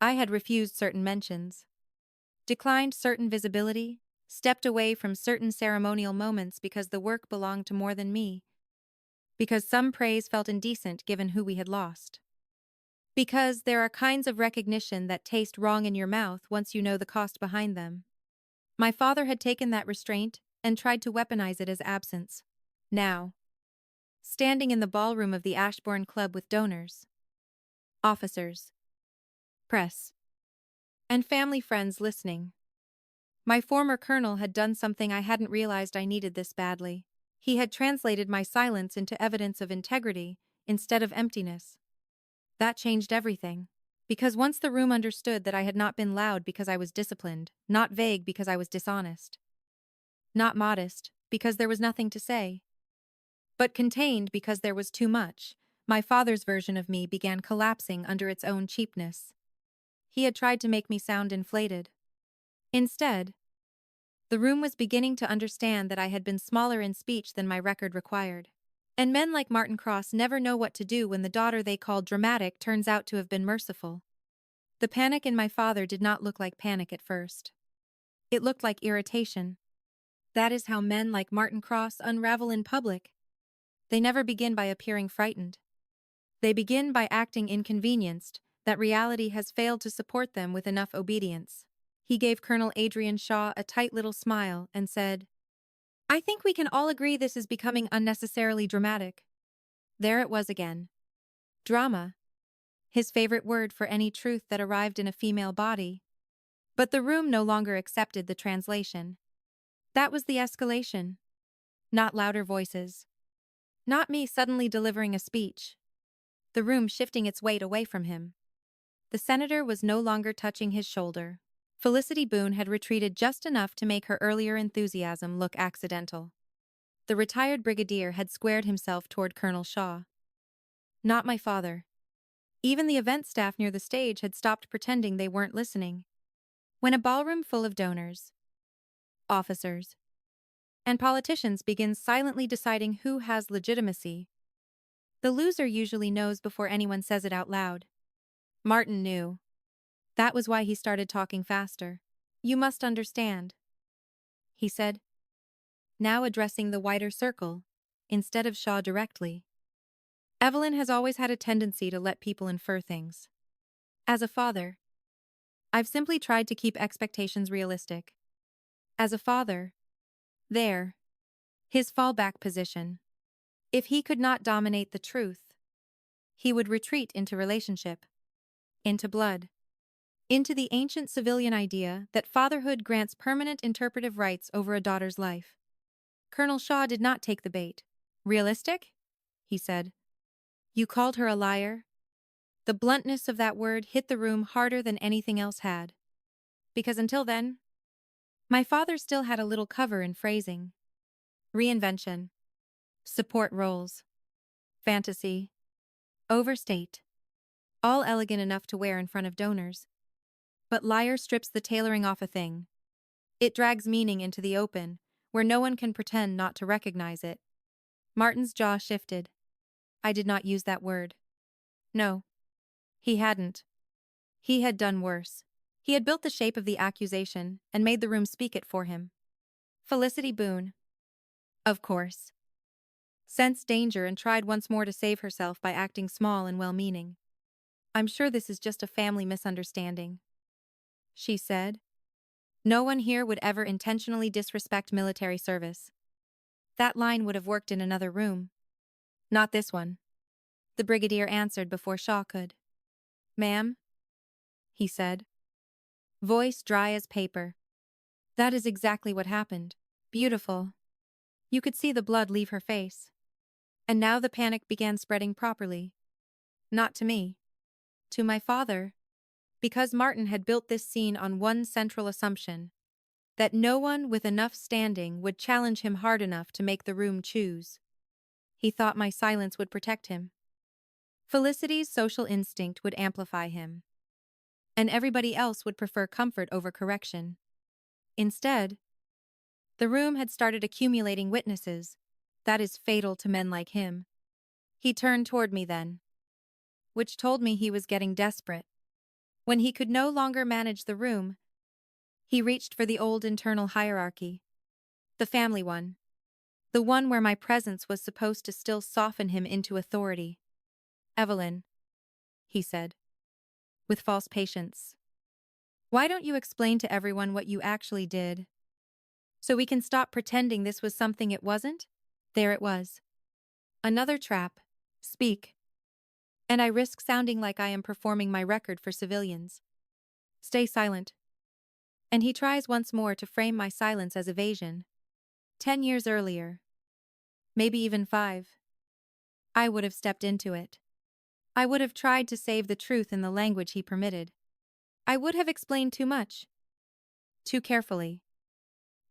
I had refused certain mentions, declined certain visibility, stepped away from certain ceremonial moments because the work belonged to more than me, because some praise felt indecent given who we had lost. Because there are kinds of recognition that taste wrong in your mouth once you know the cost behind them. My father had taken that restraint and tried to weaponize it as absence. Now, standing in the ballroom of the Ashbourne Club with donors, officers, press, and family friends listening, my former colonel had done something I hadn't realized I needed this badly. He had translated my silence into evidence of integrity instead of emptiness. That changed everything. Because once the room understood that I had not been loud because I was disciplined, not vague because I was dishonest, not modest because there was nothing to say, but contained because there was too much, my father's version of me began collapsing under its own cheapness. He had tried to make me sound inflated. Instead, the room was beginning to understand that I had been smaller in speech than my record required. And men like Martin Cross never know what to do when the daughter they called dramatic turns out to have been merciful. The panic in my father did not look like panic at first. It looked like irritation. That is how men like Martin Cross unravel in public. They never begin by appearing frightened. They begin by acting inconvenienced, that reality has failed to support them with enough obedience. He gave Colonel Adrian Shaw a tight little smile and said, "I think we can all agree this is becoming unnecessarily dramatic." There it was again. Drama. His favorite word for any truth that arrived in a female body. But the room no longer accepted the translation. That was the escalation. Not louder voices. Not me suddenly delivering a speech. The room shifting its weight away from him. The senator was no longer touching his shoulder. Felicity Boone had retreated just enough to make her earlier enthusiasm look accidental. The retired brigadier had squared himself toward Colonel Shaw. Not my father. Even the event staff near the stage had stopped pretending they weren't listening. When a ballroom full of donors, officers, and politicians begins silently deciding who has legitimacy, the loser usually knows before anyone says it out loud. Martin knew. That was why he started talking faster. "You must understand," he said, now addressing the wider circle, instead of Shaw directly. "Evelyn has always had a tendency to let people infer things. As a father, I've simply tried to keep expectations realistic. As a father, there, his fallback position. If he could not dominate the truth, he would retreat into relationship, into blood, into the ancient civilian idea that fatherhood grants permanent interpretive rights over a daughter's life." Colonel Shaw did not take the bait. "Realistic?" he said. "You called her a liar?" The bluntness of that word hit the room harder than anything else had. Because until then, my father still had a little cover in phrasing. Reinvention. Support roles. Fantasy. Overstate. All elegant enough to wear in front of donors. But liar strips the tailoring off a thing. It drags meaning into the open, where no one can pretend not to recognize it. Martin's jaw shifted. I did not use that word. No. He hadn't. He had done worse. He had built the shape of the accusation and made the room speak it for him. Felicity Boone, of course, sensed danger and tried once more to save herself by acting small and well-meaning. "I'm sure this is just a family misunderstanding," she said. "No one here would ever intentionally disrespect military service. That line would have worked in another room. Not this one," the brigadier answered before Shaw could. "Ma'am?" he said, voice dry as paper. "That is exactly what happened. Beautiful." You could see the blood leave her face. And now the panic began spreading properly. Not to me. To my father. Because Martin had built this scene on one central assumption: that no one with enough standing would challenge him hard enough to make the room choose. He thought my silence would protect him. Felicity's social instinct would amplify him. And everybody else would prefer comfort over correction. Instead, the room had started accumulating witnesses. That is fatal to men like him. He turned toward me then, which told me he was getting desperate. When he could no longer manage the room, he reached for the old internal hierarchy. The family one. The one where my presence was supposed to still soften him into authority. "Evelyn," he said, with false patience. "Why don't you explain to everyone what you actually did? So we can stop pretending this was something it wasn't?" There it was. Another trap. Speak. And I risk sounding like I am performing my record for civilians. Stay silent. And he tries once more to frame my silence as evasion. 10 years earlier, maybe even 5, I would have stepped into it. I would have tried to save the truth in the language he permitted. I would have explained too much, too carefully,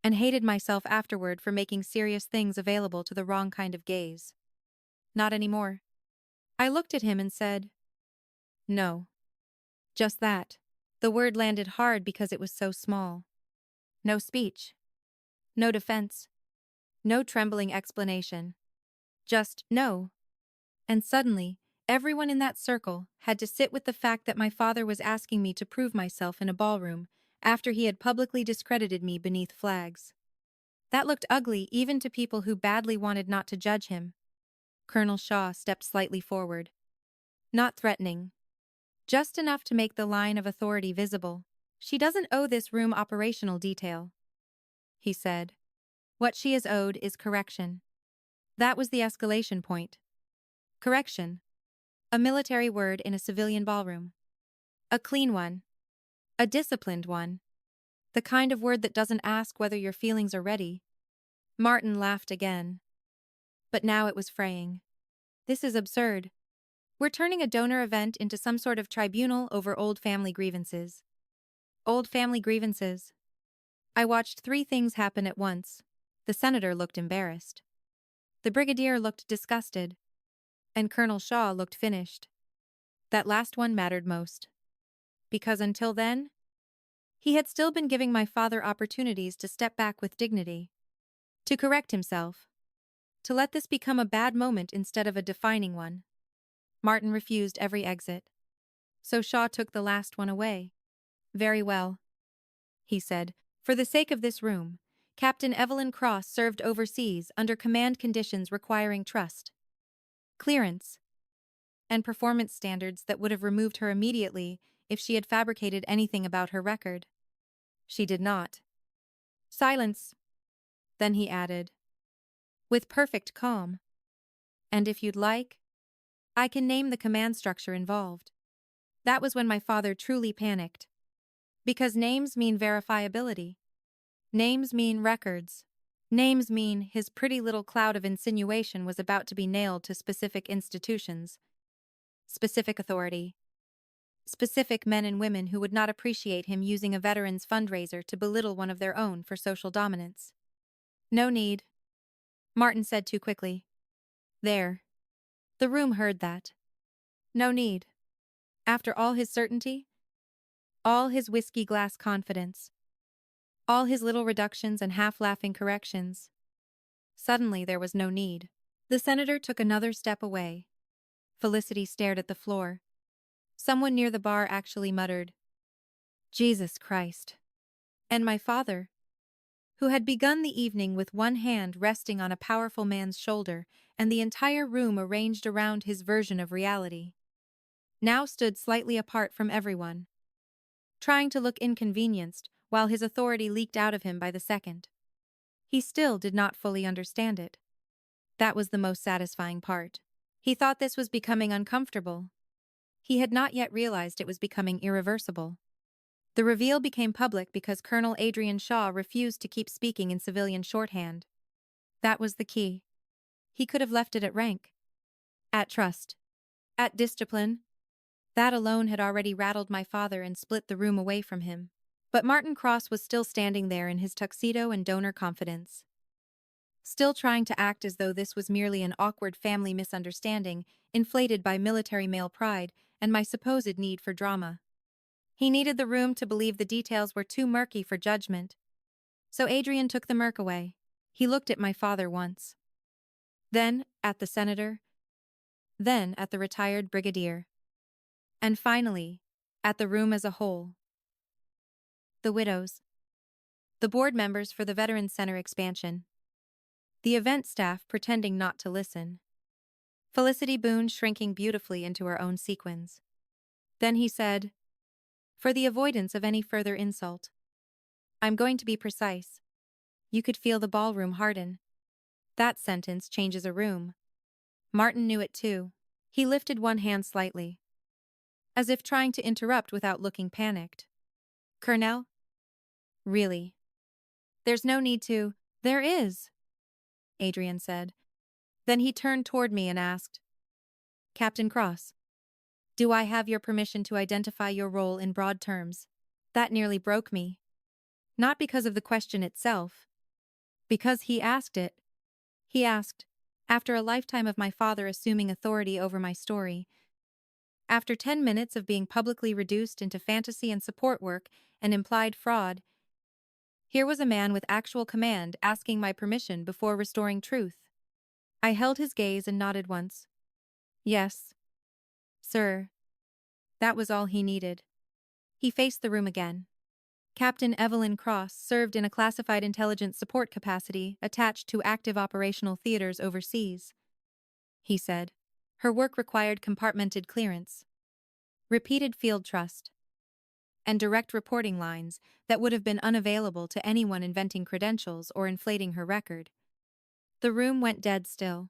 and hated myself afterward for making serious things available to the wrong kind of gaze. Not anymore. I looked at him and said, "No." Just that. The word landed hard because it was so small. No speech. No defense. No trembling explanation. Just no. And suddenly, everyone in that circle had to sit with the fact that my father was asking me to prove myself in a ballroom after he had publicly discredited me beneath flags. That looked ugly even to people who badly wanted not to judge him. Colonel Shaw stepped slightly forward. Not threatening. Just enough to make the line of authority visible. "She doesn't owe this room operational detail," he said. "What she is owed is correction." That was the escalation point. Correction. A military word in a civilian ballroom. A clean one. A disciplined one. The kind of word that doesn't ask whether your feelings are ready. Martin laughed again. But now it was fraying. "This is absurd. We're turning a donor event into some sort of tribunal over old family grievances." Old family grievances. I watched 3 things happen at once. The senator looked embarrassed. The brigadier looked disgusted. And Colonel Shaw looked finished. That last one mattered most. Because until then, he had still been giving my father opportunities to step back with dignity. To correct himself. To let this become a bad moment instead of a defining one. Martin refused every exit. So Shaw took the last one away. "Very well," he said. "For the sake of this room, Captain Evelyn Cross served overseas under command conditions requiring trust, clearance, and performance standards that would have removed her immediately if she had fabricated anything about her record. She did not." Silence. Then he added, with perfect calm, "And if you'd like, I can name the command structure involved." That was when my father truly panicked. Because names mean verifiability. Names mean records. Names mean his pretty little cloud of insinuation was about to be nailed to specific institutions. Specific authority. Specific men and women who would not appreciate him using a veterans fundraiser to belittle one of their own for social dominance. "No need," Martin said too quickly. "There." The room heard that. No need. After all his certainty, all his whiskey glass confidence, all his little reductions and half-laughing corrections, suddenly there was no need. The senator took another step away. Felicity stared at the floor. Someone near the bar actually muttered, "Jesus Christ." And my father, who had begun the evening with one hand resting on a powerful man's shoulder and the entire room arranged around his version of reality, now stood slightly apart from everyone, trying to look inconvenienced while his authority leaked out of him by the second. He still did not fully understand it. That was the most satisfying part. He thought this was becoming uncomfortable. He had not yet realized it was becoming irreversible. The reveal became public because Colonel Adrian Shaw refused to keep speaking in civilian shorthand. That was the key. He could have left it at rank, at trust, at discipline. That alone had already rattled my father and split the room away from him. But Martin Cross was still standing there in his tuxedo and donor confidence. Still trying to act as though this was merely an awkward family misunderstanding, inflated by military male pride and my supposed need for drama. He needed the room to believe the details were too murky for judgment. So Adrian took the murk away. He looked at my father once. Then at the senator. Then at the retired brigadier. And finally, at the room as a whole. The widows. The board members for the Veterans Center expansion. The event staff pretending not to listen. Felicity Boone shrinking beautifully into her own sequins. Then he said, "For the avoidance of any further insult, I'm going to be precise. You could feel the ballroom harden. That sentence changes a room." Martin knew it too. He lifted one hand slightly, as if trying to interrupt without looking panicked. "Colonel? Really? There's no need to—" "There is," Adrian said. Then he turned toward me and asked, "Captain Cross, do I have your permission to identify your role in broad terms?" That nearly broke me. Not because of the question itself. Because he asked it. He asked, after a lifetime of my father assuming authority over my story, after 10 minutes of being publicly reduced into fantasy and support work and implied fraud, here was a man with actual command asking my permission before restoring truth. I held his gaze and nodded once. "Yes, sir." That was all he needed. He faced the room again. Captain Evelyn Cross served in a classified intelligence support capacity attached to active operational theaters overseas. He said. Her work required compartmented clearance, repeated field trust, and direct reporting lines that would have been unavailable to anyone inventing credentials or inflating her record. The room went dead still.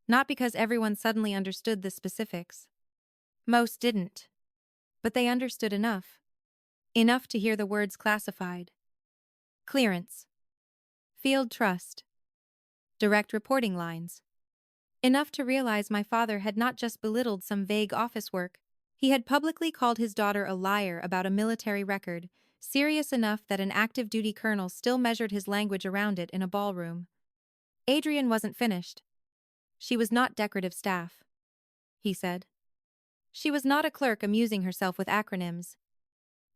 Not because everyone suddenly understood the specifics. Most didn't. But they understood enough. Enough to hear the words classified. Clearance. Field trust. Direct reporting lines. Enough to realize my father had not just belittled some vague office work. He had publicly called his daughter a liar about a military record, serious enough that an active duty colonel still measured his language around it in a ballroom. Adrian wasn't finished. She was not decorative staff, he said. She was not a clerk amusing herself with acronyms.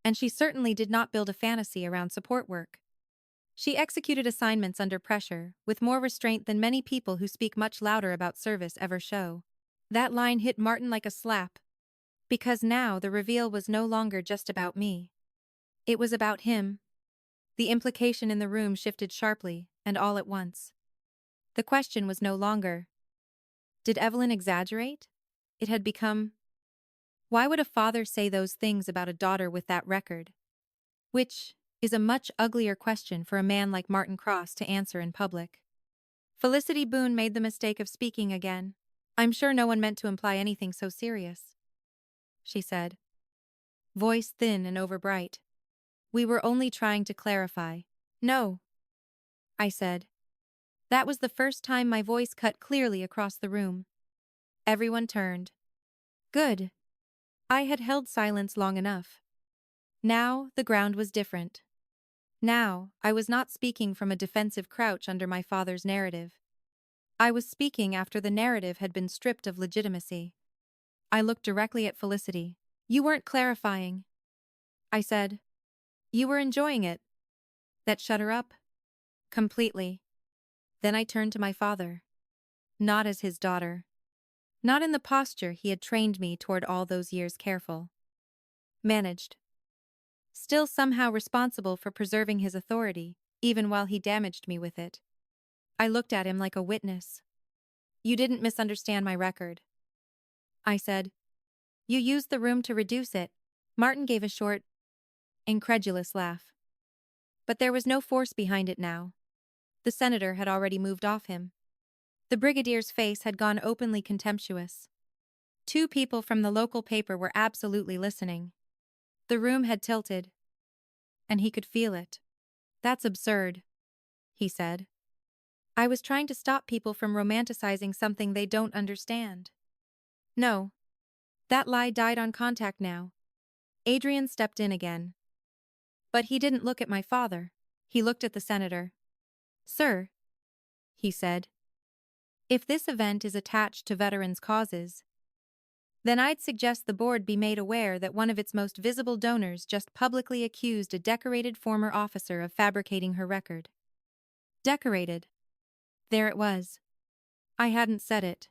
And she certainly did not build a fantasy around support work. She executed assignments under pressure, with more restraint than many people who speak much louder about service ever show. That line hit Martin like a slap. Because now the reveal was no longer just about me. It was about him. The implication in the room shifted sharply, and all at once. The question was no longer, did Evelyn exaggerate? It had become, why would a father say those things about a daughter with that record? Which is a much uglier question for a man like Martin Cross to answer in public. Felicity Boone made the mistake of speaking again. "I'm sure no one meant to imply anything so serious," she said. Voice thin and overbright. "We were only trying to clarify." "No," I said. That was the first time my voice cut clearly across the room. Everyone turned. Good. I had held silence long enough. Now the ground was different. Now I was not speaking from a defensive crouch under my father's narrative. I was speaking after the narrative had been stripped of legitimacy. I looked directly at Felicity. "You weren't clarifying," I said. "You were enjoying it." That shut her up. Completely. Then I turned to my father. Not as his daughter. Not in the posture he had trained me toward all those years careful. Managed. Still somehow responsible for preserving his authority, even while he damaged me with it. I looked at him like a witness. "You didn't misunderstand my record," I said. "You used the room to reduce it." Martin gave a short, incredulous laugh. But there was no force behind it now. The senator had already moved off him. The brigadier's face had gone openly contemptuous. 2 people from the local paper were absolutely listening. The room had tilted. And he could feel it. "That's absurd," he said. "I was trying to stop people from romanticizing something they don't understand." No. That lie died on contact now. Adrian stepped in again. But he didn't look at my father. He looked at the senator. "Sir," he said, "if this event is attached to veterans' causes, then I'd suggest the board be made aware that one of its most visible donors just publicly accused a decorated former officer of fabricating her record." Decorated. There it was. I hadn't said it.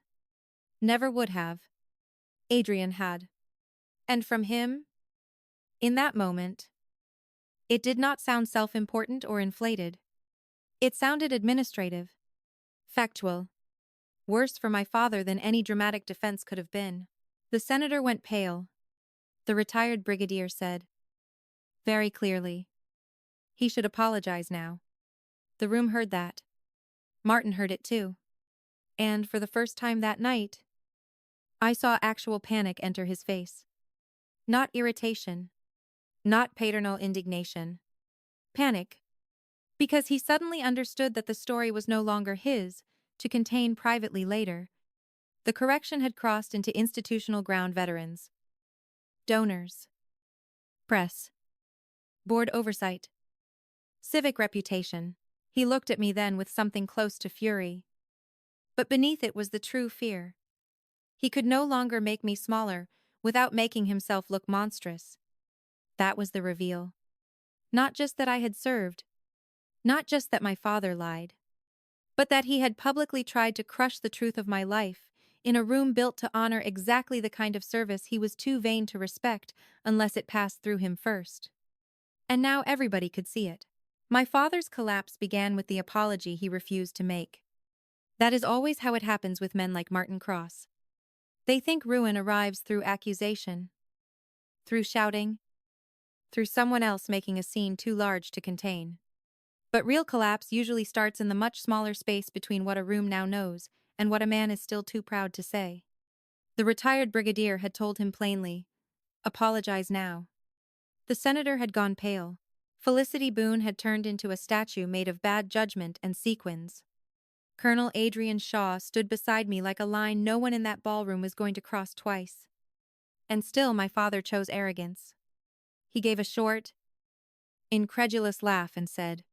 Never would have. Adrian had. And from him, In that moment, it did not sound self-important or inflated. It sounded administrative, factual, worse for my father than any dramatic defense could have been. The senator went pale. The retired brigadier said, very clearly, he should apologize now. The room heard that. Martin heard it too. And for the first time that night, I saw actual panic enter his face. Not irritation. Not paternal indignation. Panic. Because he suddenly understood that the story was no longer his, to contain privately later. The correction had crossed into institutional ground. Veterans, donors, press, board oversight, civic reputation. He looked at me then with something close to fury. But beneath it was the true fear. He could no longer make me smaller without making himself look monstrous. That was the reveal. Not just that I had served, not just that my father lied, but that he had publicly tried to crush the truth of my life in a room built to honor exactly the kind of service he was too vain to respect unless it passed through him first. And now everybody could see it. My father's collapse began with the apology he refused to make. That is always how it happens with men like Martin Cross. They think ruin arrives through accusation, through shouting, through someone else making a scene too large to contain. But real collapse usually starts in the much smaller space between what a room now knows and what a man is still too proud to say. The retired brigadier had told him plainly, apologize now. The senator had gone pale. Felicity Boone had turned into a statue made of bad judgment and sequins. Colonel Adrian Shaw stood beside me like a line no one in that ballroom was going to cross twice. And still my father chose arrogance. He gave a short, incredulous laugh and said,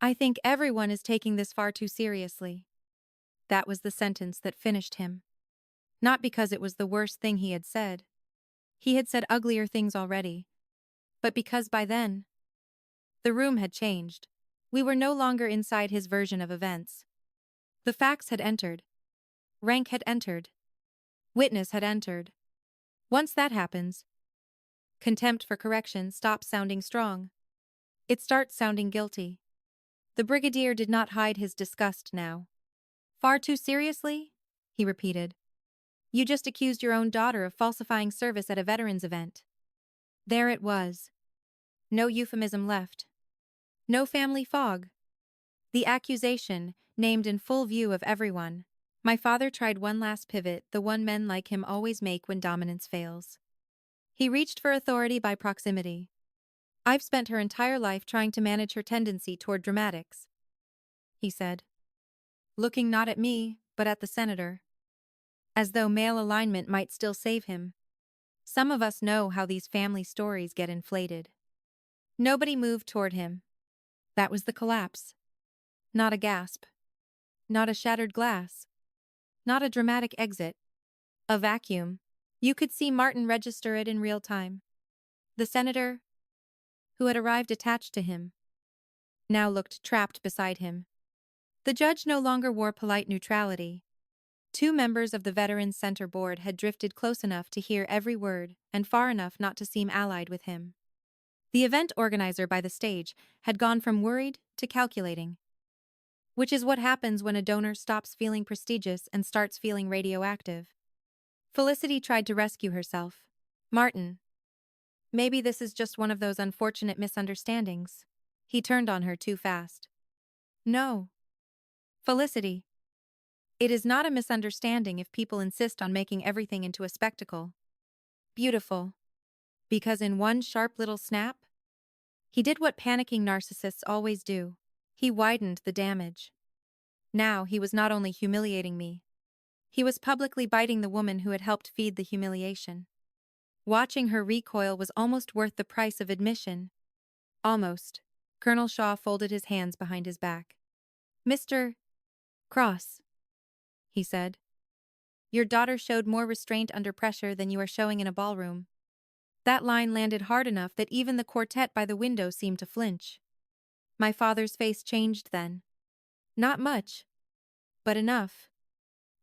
I think everyone is taking this far too seriously. That was the sentence that finished him. Not because it was the worst thing he had said. He had said uglier things already. But because by then, the room had changed. We were no longer inside his version of events. The facts had entered. Rank had entered. Witness had entered. Once that happens, contempt for correction stops sounding strong. It starts sounding guilty. The brigadier did not hide his disgust now. Far too seriously? He repeated. You just accused your own daughter of falsifying service at a veterans event. There it was. No euphemism left. No family fog. The accusation, named in full view of everyone. My father tried one last pivot, the one men like him always make when dominance fails. He reached for authority by proximity. I've spent her entire life trying to manage her tendency toward dramatics, he said, looking not at me, but at the senator. As though male alignment might still save him. Some of us know how these family stories get inflated. Nobody moved toward him. That was the collapse. Not a gasp. Not a shattered glass. Not a dramatic exit. A vacuum. You could see Martin register it in real time. The senator, who had arrived attached to him, now looked trapped beside him. The judge no longer wore polite neutrality. Two members of the Veterans Center Board had drifted close enough to hear every word and far enough not to seem allied with him. The event organizer by the stage had gone from worried to calculating. Which is what happens when a donor stops feeling prestigious and starts feeling radioactive. Felicity tried to rescue herself. Martin. Maybe this is just one of those unfortunate misunderstandings. He turned on her too fast. No. Felicity. It is not a misunderstanding if people insist on making everything into a spectacle. Beautiful. Because in one sharp little snap, he did what panicking narcissists always do. He widened the damage. Now he was not only humiliating me. He was publicly biting the woman who had helped feed the humiliation. Watching her recoil was almost worth the price of admission. Almost. Colonel Shaw folded his hands behind his back. Mr. Cross, he said. Your daughter showed more restraint under pressure than you are showing in a ballroom. That line landed hard enough that even the quartet by the window seemed to flinch. My father's face changed then. Not much, but enough.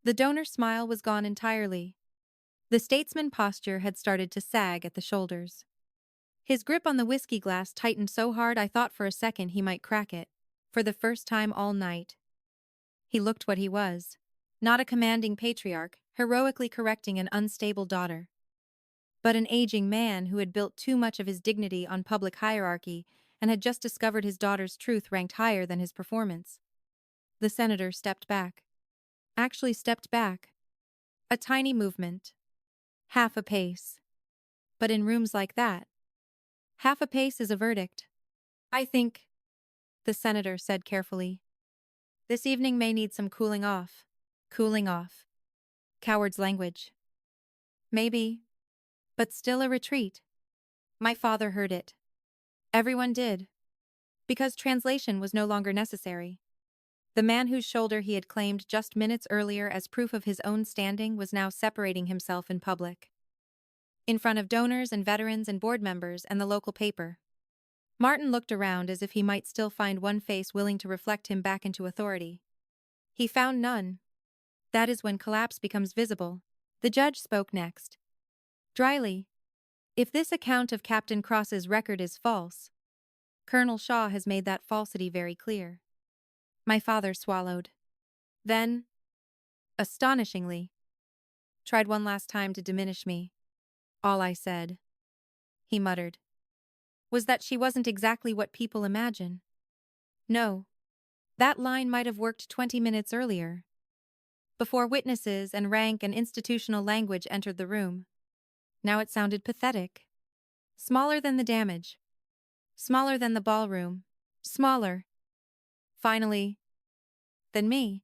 The donor's smile was gone entirely. The statesman posture had started to sag at the shoulders. His grip on the whiskey glass tightened so hard I thought for a second he might crack it. For the first time all night. He looked what he was. Not a commanding patriarch, heroically correcting an unstable daughter. But an aging man who had built too much of his dignity on public hierarchy and had just discovered his daughter's truth ranked higher than his performance. The senator stepped back. Actually stepped back. A tiny movement. Half a pace. But in rooms like that, half a pace is a verdict. I think, the senator said carefully, this evening may need some cooling off. Cooling off. Coward's language. Maybe. But still a retreat. My father heard it. Everyone did. Because translation was no longer necessary. The man whose shoulder he had claimed just minutes earlier as proof of his own standing was now separating himself in public. In front of donors and veterans and board members and the local paper. Martin looked around as if he might still find one face willing to reflect him back into authority. He found none. That is when collapse becomes visible. The judge spoke next. Dryly. If this account of Captain Cross's record is false, Colonel Shaw has made that falsity very clear. My father swallowed. Then, astonishingly, tried one last time to diminish me. All I said, he muttered, was that she wasn't exactly what people imagine. No. That line might have worked 20 minutes earlier. Before witnesses and rank and institutional language entered the room. Now it sounded pathetic. Smaller than the damage. Smaller than the ballroom. Smaller. Finally. Than me.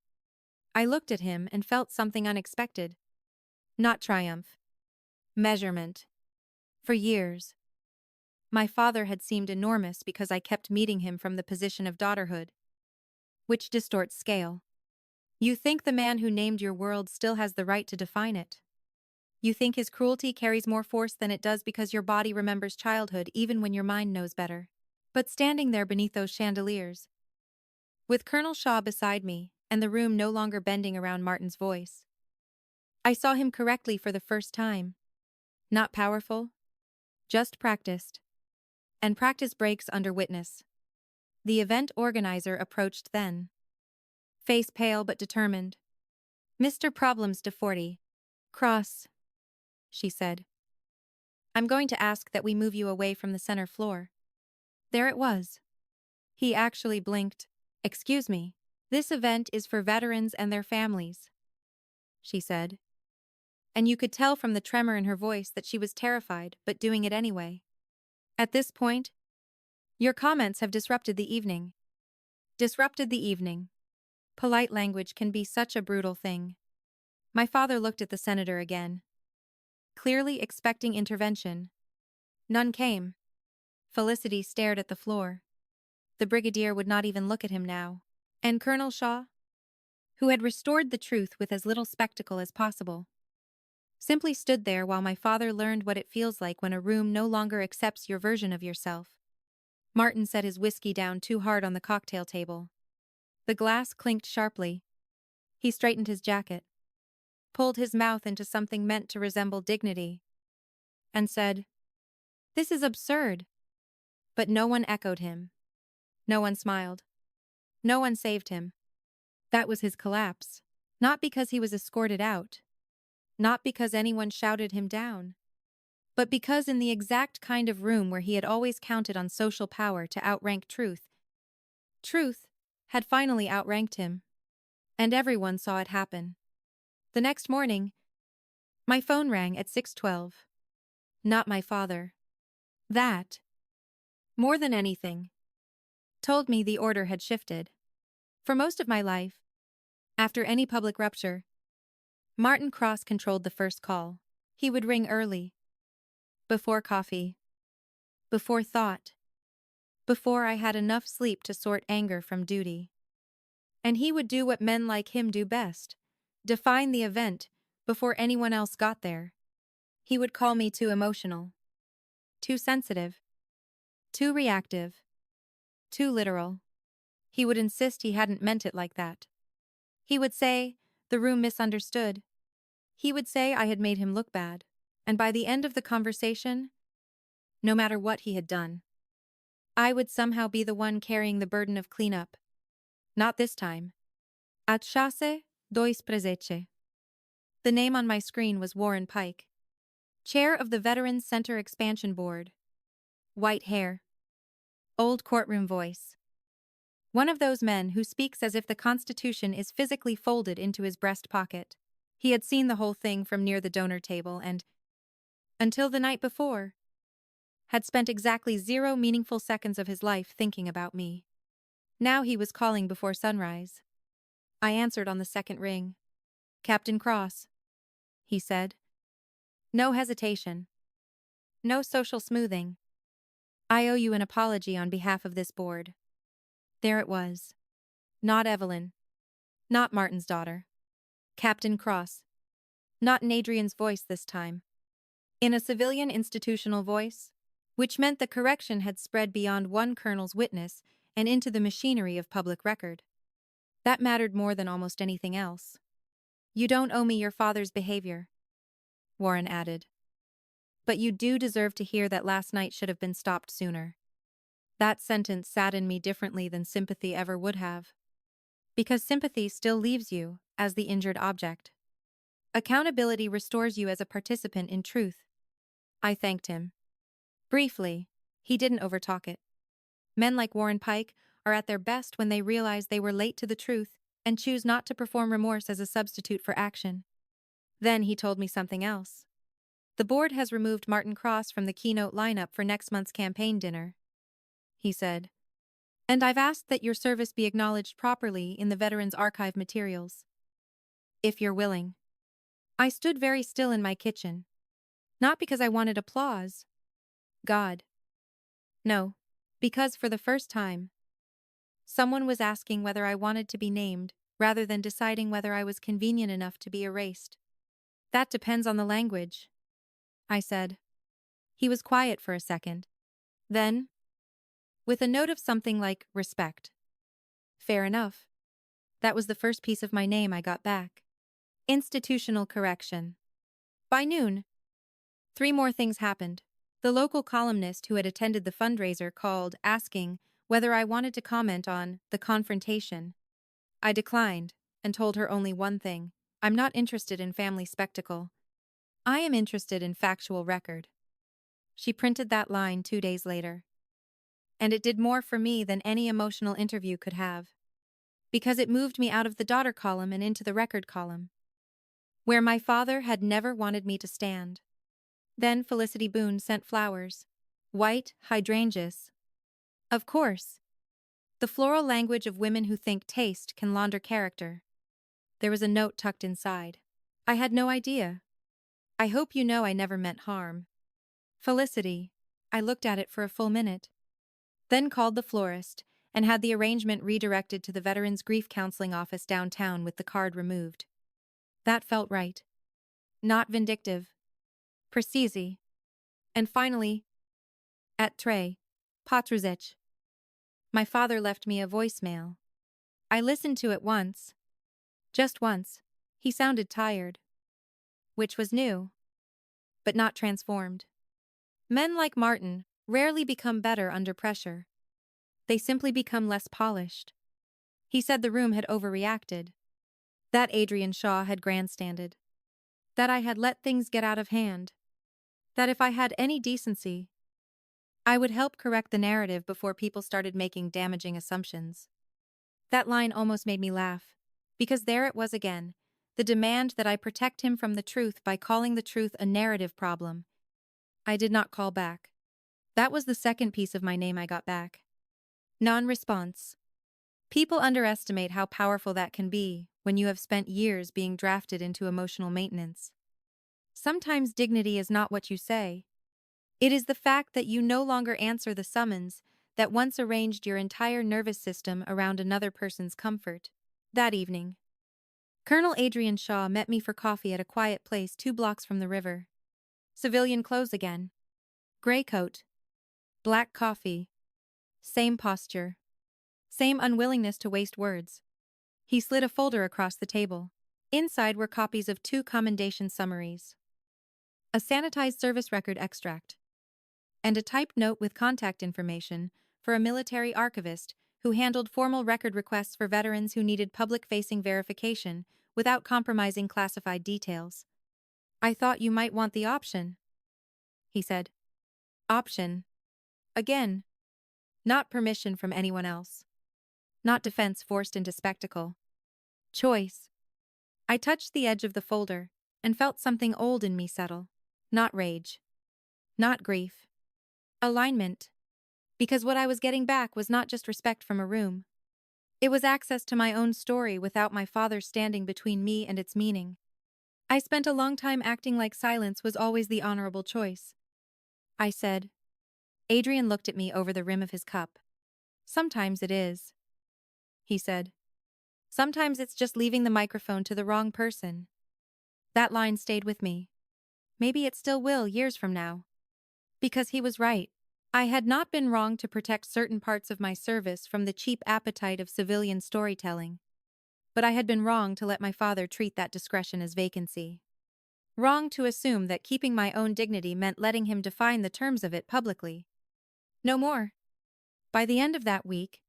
I looked at him and felt something unexpected. Not triumph. Measurement. For years. My father had seemed enormous because I kept meeting him from the position of daughterhood. Which distorts scale. You think the man who named your world still has the right to define it. You think his cruelty carries more force than it does because your body remembers childhood even when your mind knows better. But standing there beneath those chandeliers, with Colonel Shaw beside me and the room no longer bending around Martin's voice, I saw him correctly for the first time. Not powerful, just practiced. And practice breaks under witness. The event organizer approached then. Face pale but determined. Mr. Problems de 40. Cross, she said. I'm going to ask that we move you away from the center floor. There it was. He actually blinked. Excuse me. This event is for veterans and their families, she said. And you could tell from the tremor in her voice that she was terrified, but doing it anyway. At this point, your comments have disrupted the evening. Disrupted the evening. Polite language can be such a brutal thing. My father looked at the senator again, clearly expecting intervention. None came. Felicity stared at the floor. The brigadier would not even look at him now. And Colonel Shaw, who had restored the truth with as little spectacle as possible, simply stood there while my father learned what it feels like when a room no longer accepts your version of yourself. Martin set his whiskey down too hard on the cocktail table. The glass clinked sharply. He straightened his jacket, pulled his mouth into something meant to resemble dignity, and said, "This is absurd." But no one echoed him. No one smiled. No one saved him. That was his collapse. Not because he was escorted out. Not because anyone shouted him down. But because in the exact kind of room where he had always counted on social power to outrank truth, truth had finally outranked him. And everyone saw it happen. The next morning, my phone rang at 6:12. Not my father. That, more than anything, told me the order had shifted. For most of my life, after any public rupture, Martin Cross controlled the first call. He would ring early. Before coffee. Before thought. Before I had enough sleep to sort anger from duty. And he would do what men like him do best. Define the event before anyone else got there. He would call me too emotional. Too sensitive. Too reactive. Too literal. He would insist he hadn't meant it like that. He would say, the room misunderstood. He would say I had made him look bad. And by the end of the conversation, no matter what he had done. I would somehow be the one carrying the burden of cleanup. Not this time. Atchase dois presece. The name on my screen was Warren Pike, chair of the Veterans Center Expansion Board. White hair. Old courtroom voice. One of those men who speaks as if the Constitution is physically folded into his breast pocket. He had seen the whole thing from near the donor table and, until the night before, had spent exactly 0 meaningful seconds of his life thinking about me. Now he was calling before sunrise. I answered on the second ring. "Captain Cross," he said. No hesitation. No social smoothing. "I owe you an apology on behalf of this board." There it was. Not Evelyn. Not Martin's daughter. Captain Cross. Not in Adrian's voice this time. In a civilian institutional voice, which meant the correction had spread beyond one colonel's witness and into the machinery of public record. That mattered more than almost anything else. "You don't owe me your father's behavior," Warren added. "But you do deserve to hear that last night should have been stopped sooner." That sentence saddened me differently than sympathy ever would have. Because sympathy still leaves you as the injured object. Accountability restores you as a participant in truth. I thanked him. Briefly, he didn't overtalk it. Men like Warren Pike are at their best when they realize they were late to the truth and choose not to perform remorse as a substitute for action. Then he told me something else. "The board has removed Martin Cross from the keynote lineup for next month's campaign dinner," he said. "And I've asked that your service be acknowledged properly in the Veterans Archive materials. If you're willing." I stood very still in my kitchen. Not because I wanted applause. God. No, because for the first time, someone was asking whether I wanted to be named, rather than deciding whether I was convenient enough to be erased. "That depends on the language," I said. He was quiet for a second. Then, with a note of something like respect. "Fair enough." That was the first piece of my name I got back. Institutional correction. By noon, 3 more things happened. The local columnist who had attended the fundraiser called, asking whether I wanted to comment on the confrontation. I declined, and told her only one thing: I'm not interested in family spectacle. I am interested in factual record. She printed that line 2 days later. And it did more for me than any emotional interview could have. Because it moved me out of the daughter column and into the record column, where my father had never wanted me to stand. Then Felicity Boone sent flowers. White hydrangeas. Of course. The floral language of women who think taste can launder character. There was a note tucked inside. I had no idea. "I hope you know I never meant harm. Felicity." I looked at it for a full minute. Then called the florist and had the arrangement redirected to the Veterans Grief Counseling office downtown with the card removed. That felt right. Not vindictive. Precise. And finally, at Trey, Patruzich. My father left me a voicemail. I listened to it once. Just once. He sounded tired. Which was new. But not transformed. Men like Martin rarely become better under pressure. They simply become less polished. He said the room had overreacted. That Adrian Shaw had grandstanded. That I had let things get out of hand. That if I had any decency, I would help correct the narrative before people started making damaging assumptions. That line almost made me laugh, because there it was again, the demand that I protect him from the truth by calling the truth a narrative problem. I did not call back. That was the second piece of my name I got back. Non-response. People underestimate how powerful that can be when you have spent years being drafted into emotional maintenance. Sometimes dignity is not what you say. It is the fact that you no longer answer the summons that once arranged your entire nervous system around another person's comfort. That evening, Colonel Adrian Shaw met me for coffee at a quiet place 2 blocks from the river. Civilian clothes again. Gray coat. Black coffee. Same posture. Same unwillingness to waste words. He slid a folder across the table. Inside were copies of 2 commendation summaries. A sanitized service record extract. and a typed note with contact information for a military archivist who handled formal record requests for veterans who needed public-facing verification without compromising classified details. "I thought you might want the option," he said. Option. Again. Not permission from anyone else. Not defense forced into spectacle. Choice. I touched the edge of the folder and felt something old in me settle. Not rage. Not grief. Alignment. Because what I was getting back was not just respect from a room. It was access to my own story without my father standing between me and its meaning. I spent a long time acting like silence was always the honorable choice. I said. Adrian looked at me over the rim of his cup. "Sometimes it is," he said. "Sometimes it's just leaving the microphone to the wrong person." That line stayed with me. Maybe it still will years from now. Because he was right. I had not been wrong to protect certain parts of my service from the cheap appetite of civilian storytelling. But I had been wrong to let my father treat that discretion as vacancy. Wrong to assume that keeping my own dignity meant letting him define the terms of it publicly. No more. By the end of that week,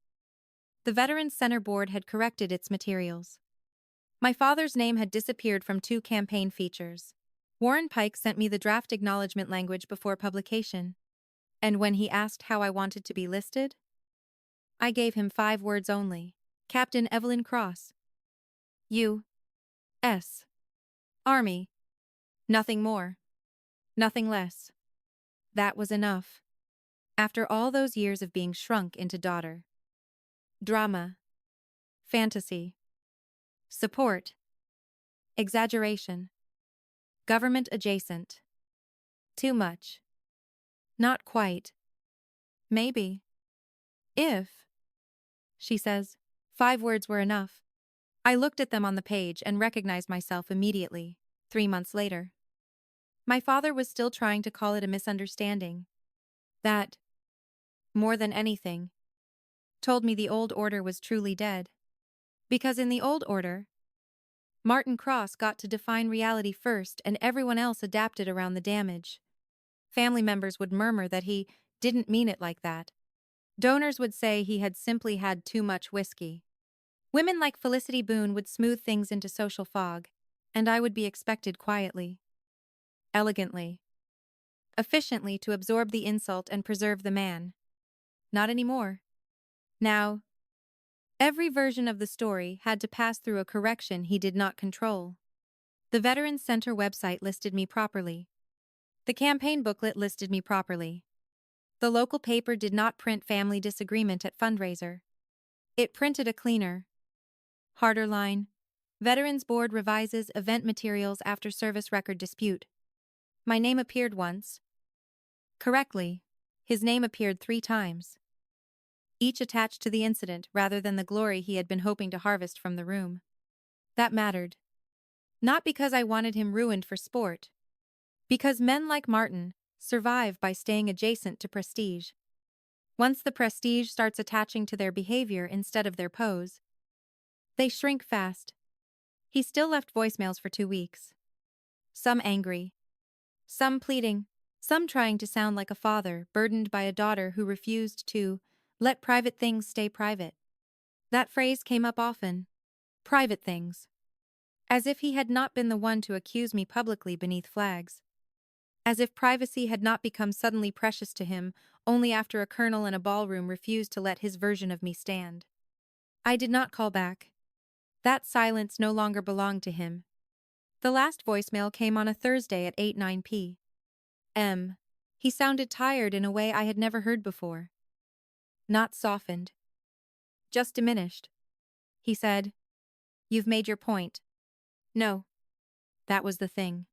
the Veterans Center Board had corrected its materials. My father's name had disappeared from 2 campaign features. Warren Pike sent me the draft acknowledgement language before publication. And when he asked how I wanted to be listed, I gave him 5 words only. Captain Evelyn Cross. U.S. Army. Nothing more. Nothing less. That was enough. After all those years of being shrunk into daughter. Drama. Fantasy. Support. Exaggeration. Government adjacent. Too much. Not quite. Maybe. If. She says. 5 words were enough. I looked at them on the page and recognized myself immediately, 3 months later. My father was still trying to call it a misunderstanding. That, more than anything, told me the old order was truly dead. Because in the old order, Martin Cross got to define reality first and everyone else adapted around the damage. Family members would murmur that he didn't mean it like that. Donors would say he had simply had too much whiskey. Women like Felicity Boone would smooth things into social fog, and I would be expected quietly, elegantly, efficiently to absorb the insult and preserve the man. Not anymore. Now, every version of the story had to pass through a correction he did not control. The Veterans Center website listed me properly. The campaign booklet listed me properly. The local paper did not print family disagreement at Fundraiser. It printed a cleaner, harder line. Veterans Board revises event materials after service record dispute. My name appeared once. Correctly, his name appeared 3 times. Each attached to the incident rather than the glory he had been hoping to harvest from the room. That mattered. Not because I wanted him ruined for sport. Because men like Martin survive by staying adjacent to prestige. Once the prestige starts attaching to their behavior instead of their pose, they shrink fast. He still left voicemails for 2 weeks. Some angry. Some pleading. Some trying to sound like a father burdened by a daughter who refused to let private things stay private. That phrase came up often. Private things. As if he had not been the one to accuse me publicly beneath flags. As if privacy had not become suddenly precious to him only after a colonel in a ballroom refused to let his version of me stand. I did not call back. That silence no longer belonged to him. The last voicemail came on a Thursday at 8:09 p.m. He sounded tired in a way I had never heard before. Not softened. Just diminished. He said, "You've made your point." No. That was the thing.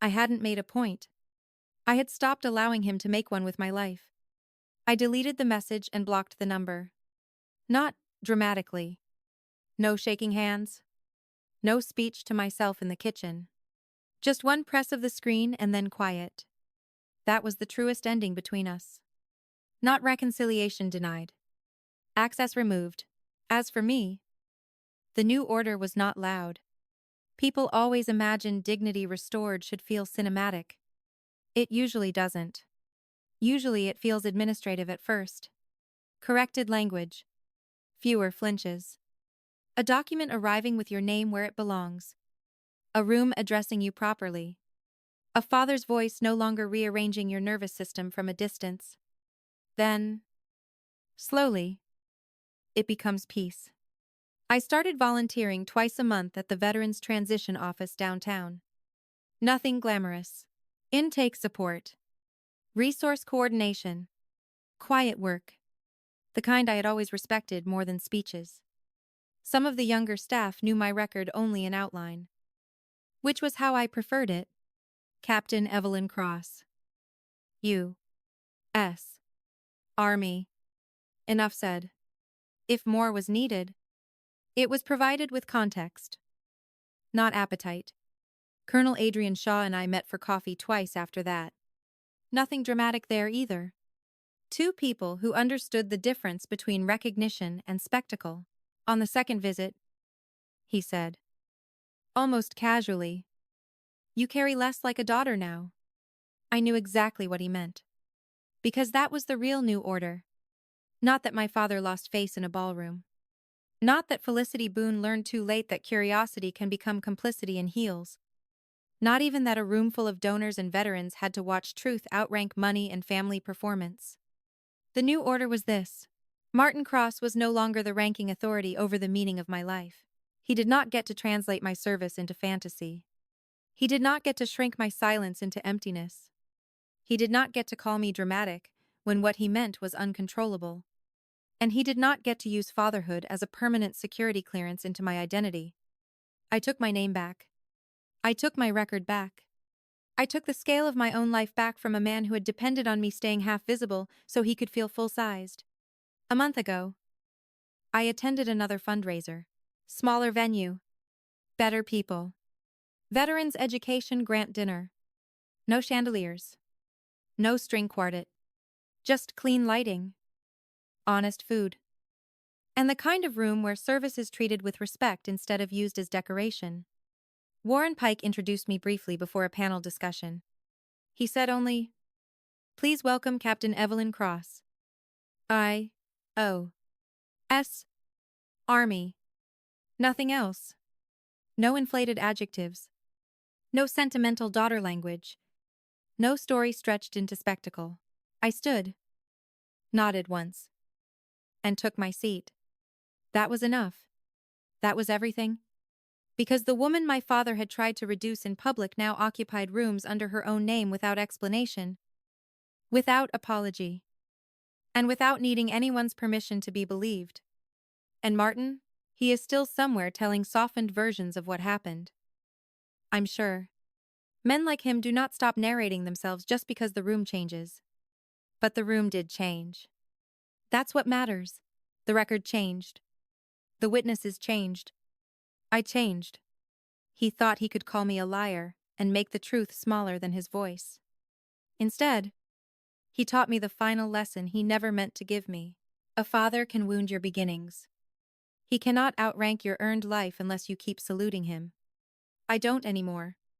I hadn't made a point. I had stopped allowing him to make one with my life. I deleted the message and blocked the number. Not dramatically. No shaking hands. No speech to myself in the kitchen. Just one press of the screen and then quiet. That was the truest ending between us. Not reconciliation denied. Access removed. As for me, the new order was not loud. People always imagine dignity restored should feel cinematic. It usually doesn't. Usually it feels administrative at first. Corrected language. Fewer flinches. A document arriving with your name where it belongs. A room addressing you properly. A father's voice no longer rearranging your nervous system from a distance. Then, slowly, it becomes peace. I started volunteering twice a month at the Veterans Transition Office downtown. Nothing glamorous. Intake support. Resource coordination. Quiet work. The kind I had always respected more than speeches. Some of the younger staff knew my record only in outline. Which was how I preferred it. Captain Evelyn Cross. U.S. Army. Enough said. If more was needed, it was provided with context, not appetite. Colonel Adrian Shaw and I met for coffee twice after that. Nothing dramatic there either. Two people who understood the difference between recognition and spectacle. On the second visit, he said, almost casually, "You carry less like a daughter now." I knew exactly what he meant. Because that was the real new order. Not that my father lost face in a ballroom. Not that Felicity Boone learned too late that curiosity can become complicity in heels. Not even that a room full of donors and veterans had to watch truth outrank money and family performance. The new order was this. Martin Cross was no longer the ranking authority over the meaning of my life. He did not get to translate my service into fantasy. He did not get to shrink my silence into emptiness. He did not get to call me dramatic when what he meant was uncontrollable. And he did not get to use fatherhood as a permanent security clearance into my identity. I took my name back. I took my record back. I took the scale of my own life back from a man who had depended on me staying half visible so he could feel full-sized. A month ago, I attended another fundraiser. Smaller venue. Better people. Veterans Education Grant Dinner. No chandeliers. No string quartet. Just clean lighting. Honest food. And the kind of room where service is treated with respect instead of used as decoration. Warren Pike introduced me briefly before a panel discussion. He said only, "Please welcome Captain Evelyn Cross. I.O.S. Army." Nothing else. No inflated adjectives. No sentimental daughter language. No story stretched into spectacle. I stood, nodded once, and took my seat. That was enough. That was everything. Because the woman my father had tried to reduce in public now occupied rooms under her own name without explanation, without apology, and without needing anyone's permission to be believed. And Martin? He is still somewhere telling softened versions of what happened. I'm sure. Men like him do not stop narrating themselves just because the room changes. But the room did change. That's what matters. The record changed. The witnesses changed. I changed. He thought he could call me a liar and make the truth smaller than his voice. Instead, he taught me the final lesson he never meant to give me. A father can wound your beginnings. He cannot outrank your earned life unless you keep saluting him. I don't anymore.